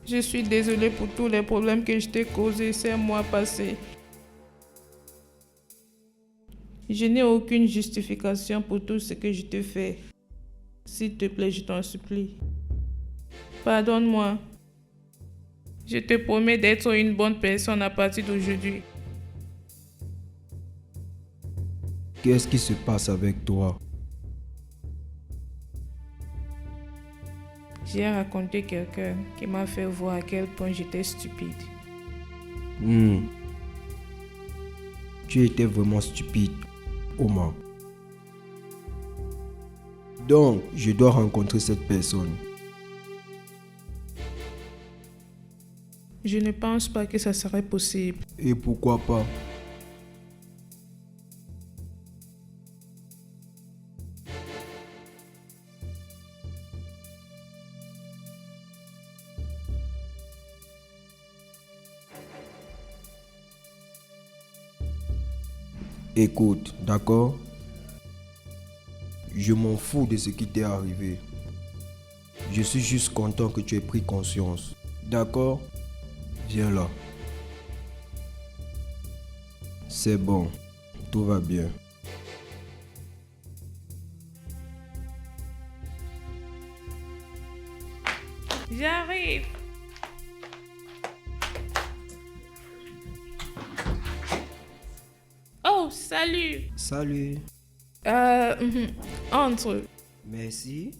je suis désolée pour tous les problèmes que je t'ai causés ces mois passés. Je n'ai aucune justification pour tout ce que je te fais. S'il te plaît, je t'en supplie. Pardonne-moi. Je te promets d'être une bonne personne à partir d'aujourd'hui. Qu'est-ce qui se passe avec toi? J'ai raconté quelqu'un qui m'a fait voir à quel point j'étais stupide. Tu étais vraiment stupide, Oma. Donc, je dois rencontrer cette personne. Je ne pense pas que ça serait possible. Et pourquoi pas? Écoute, d'accord? Je m'en fous de ce qui t'est arrivé. Je suis juste content que tu aies pris conscience. D'accord? Viens là. C'est bon. Tout va bien. J'arrive. Oh, salut. Salut. Entre. Merci.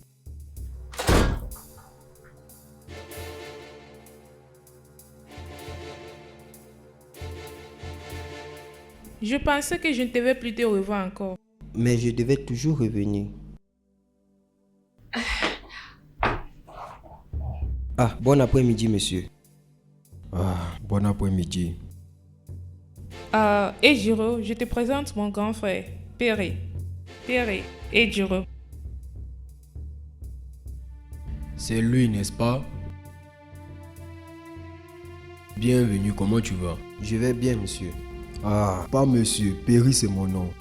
Je pensais que je ne devais plus te revoir encore. Mais je devais toujours revenir. Ah, bon après-midi, monsieur. Ah, bon après-midi. Ejiro, je te présente mon grand frère, Péré. Péré, Ejiro. C'est lui, n'est-ce pas? Bienvenue, comment tu vas? Je vais bien, monsieur. Ah, pas monsieur, Perry c'est mon nom.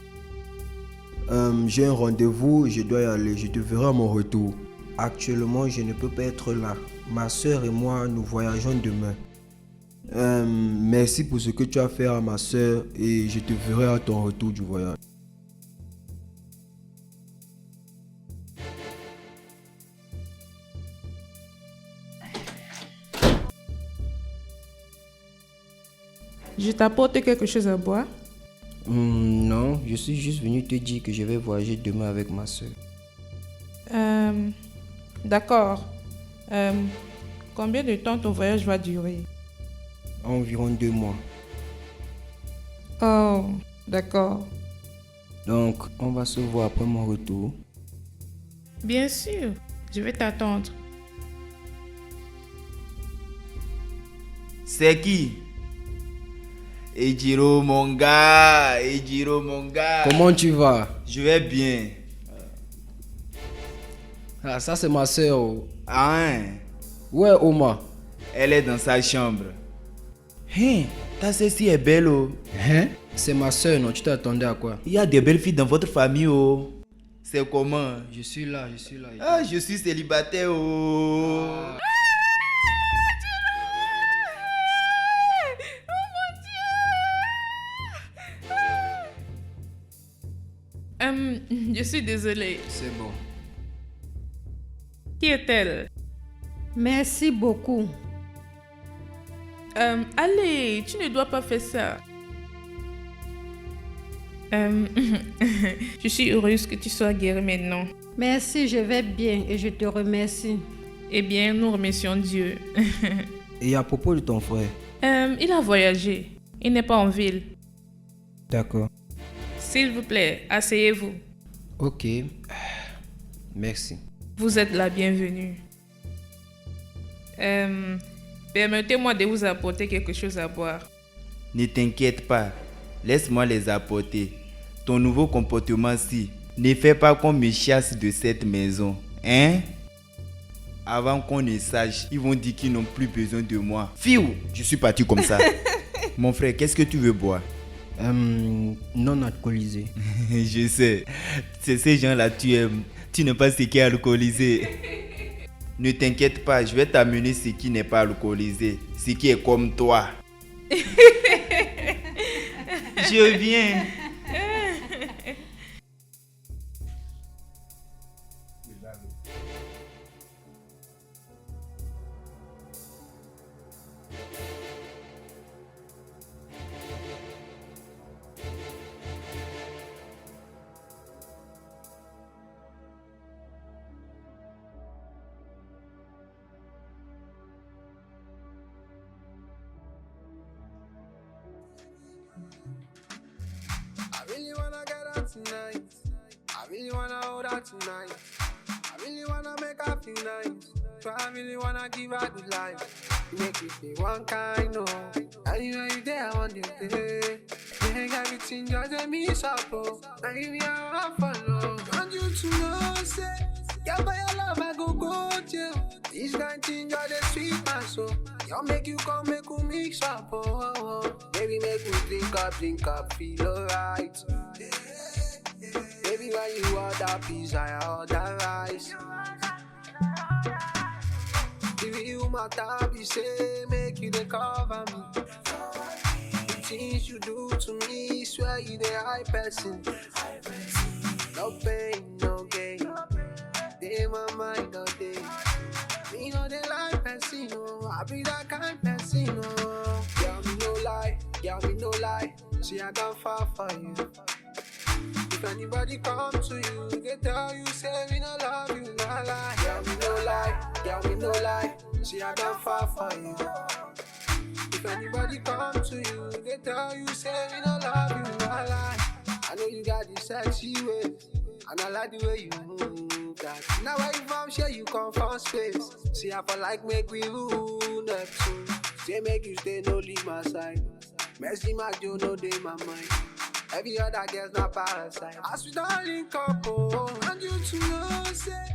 J'ai un rendez-vous, je dois y aller, je te verrai à mon retour. Actuellement, je ne peux pas être là. Ma soeur et moi, nous voyageons demain. Merci pour ce que tu as fait à ma soeur et je te verrai à ton retour du voyage. Je t'apporte quelque chose à boire. Non, je suis juste venu te dire que je vais voyager demain avec ma soeur. D'accord. Combien de temps ton voyage va durer? Environ 2 mois. Oh, d'accord. Donc, on va se voir après mon retour. Bien sûr, je vais t'attendre. C'est qui? Ejiro mon gars, Comment tu vas? Je vais bien. Ah, ça c'est ma soeur. Oh. Ah hein? Ouais, Oma. Elle est dans sa chambre. Hein? Ta celle-ci est belle oh. Hein? C'est ma soeur, non? Tu t'attendais à quoi? Il y a des belles filles dans votre famille oh. C'est comment? Je suis là. Ah, je suis célibataire oh. Je suis désolée. C'est bon. Qui est-elle? Merci beaucoup. Allez, tu ne dois pas faire ça. Je suis heureuse que tu sois guérie maintenant. Merci, je vais bien et je te remercie. Eh bien, nous remercions Dieu. Et à propos de ton frère? Il a voyagé. Il n'est pas en ville. D'accord. S'il vous plaît, asseyez-vous. Ok. Merci. Vous êtes la bienvenue. Permettez-moi de vous apporter quelque chose à boire. Ne t'inquiète pas, laisse-moi les apporter. Ton nouveau comportement-ci ne fait pas qu'on me chasse de cette maison, hein? Avant qu'on ne sache, ils vont dire qu'ils n'ont plus besoin de moi. Fiou, je suis parti comme ça. Mon frère, qu'est-ce que tu veux boire? Non alcoolisé. Je sais, c'est ces gens-là tu aimes. Tu n'aimes pas ce qui est alcoolisé. Ne t'inquiète pas, je vais t'amener ce qui n'est pas alcoolisé. Ce qui est comme toi. Je viens. I really wanna get out tonight. I really wanna hold out tonight. I really wanna make her feel nice. So I really wanna give her good life. You make me feel one kind, no. Anywhere you there, I want you there. Make everything just a miss up, oh. Now give me a run for love. Want you to know, say, yeah, by your love, I go jail. This kind of thing just a sweet my soul. Y'all make you come, make you mix up, oh. Baby, make me drink up, feel alright. Baby, when you order pizza, I order rice. The real matter be say, make you the cover me. The things you do to me, swear you the high person. No pain, no gain. They my mind all day. Me know they like person, no. I be that kind person, no. Yeah, me no lie. See, I gone far for you. If anybody come to you, they tell you, say me no love you, no lie. Yeah, me no lie. See, I gone far for you. If anybody come to you, they tell you, say me no love you, no lie. I know you got this sexy way, and I like the way you move that. Now where you from, sure you come from space. See, I feel like make we rule Neptune. Say make you stay, no leave my side. Messi Mac, you know they my mind. Every other girl's not parasite. As we don't link up, oh, and you to know, say,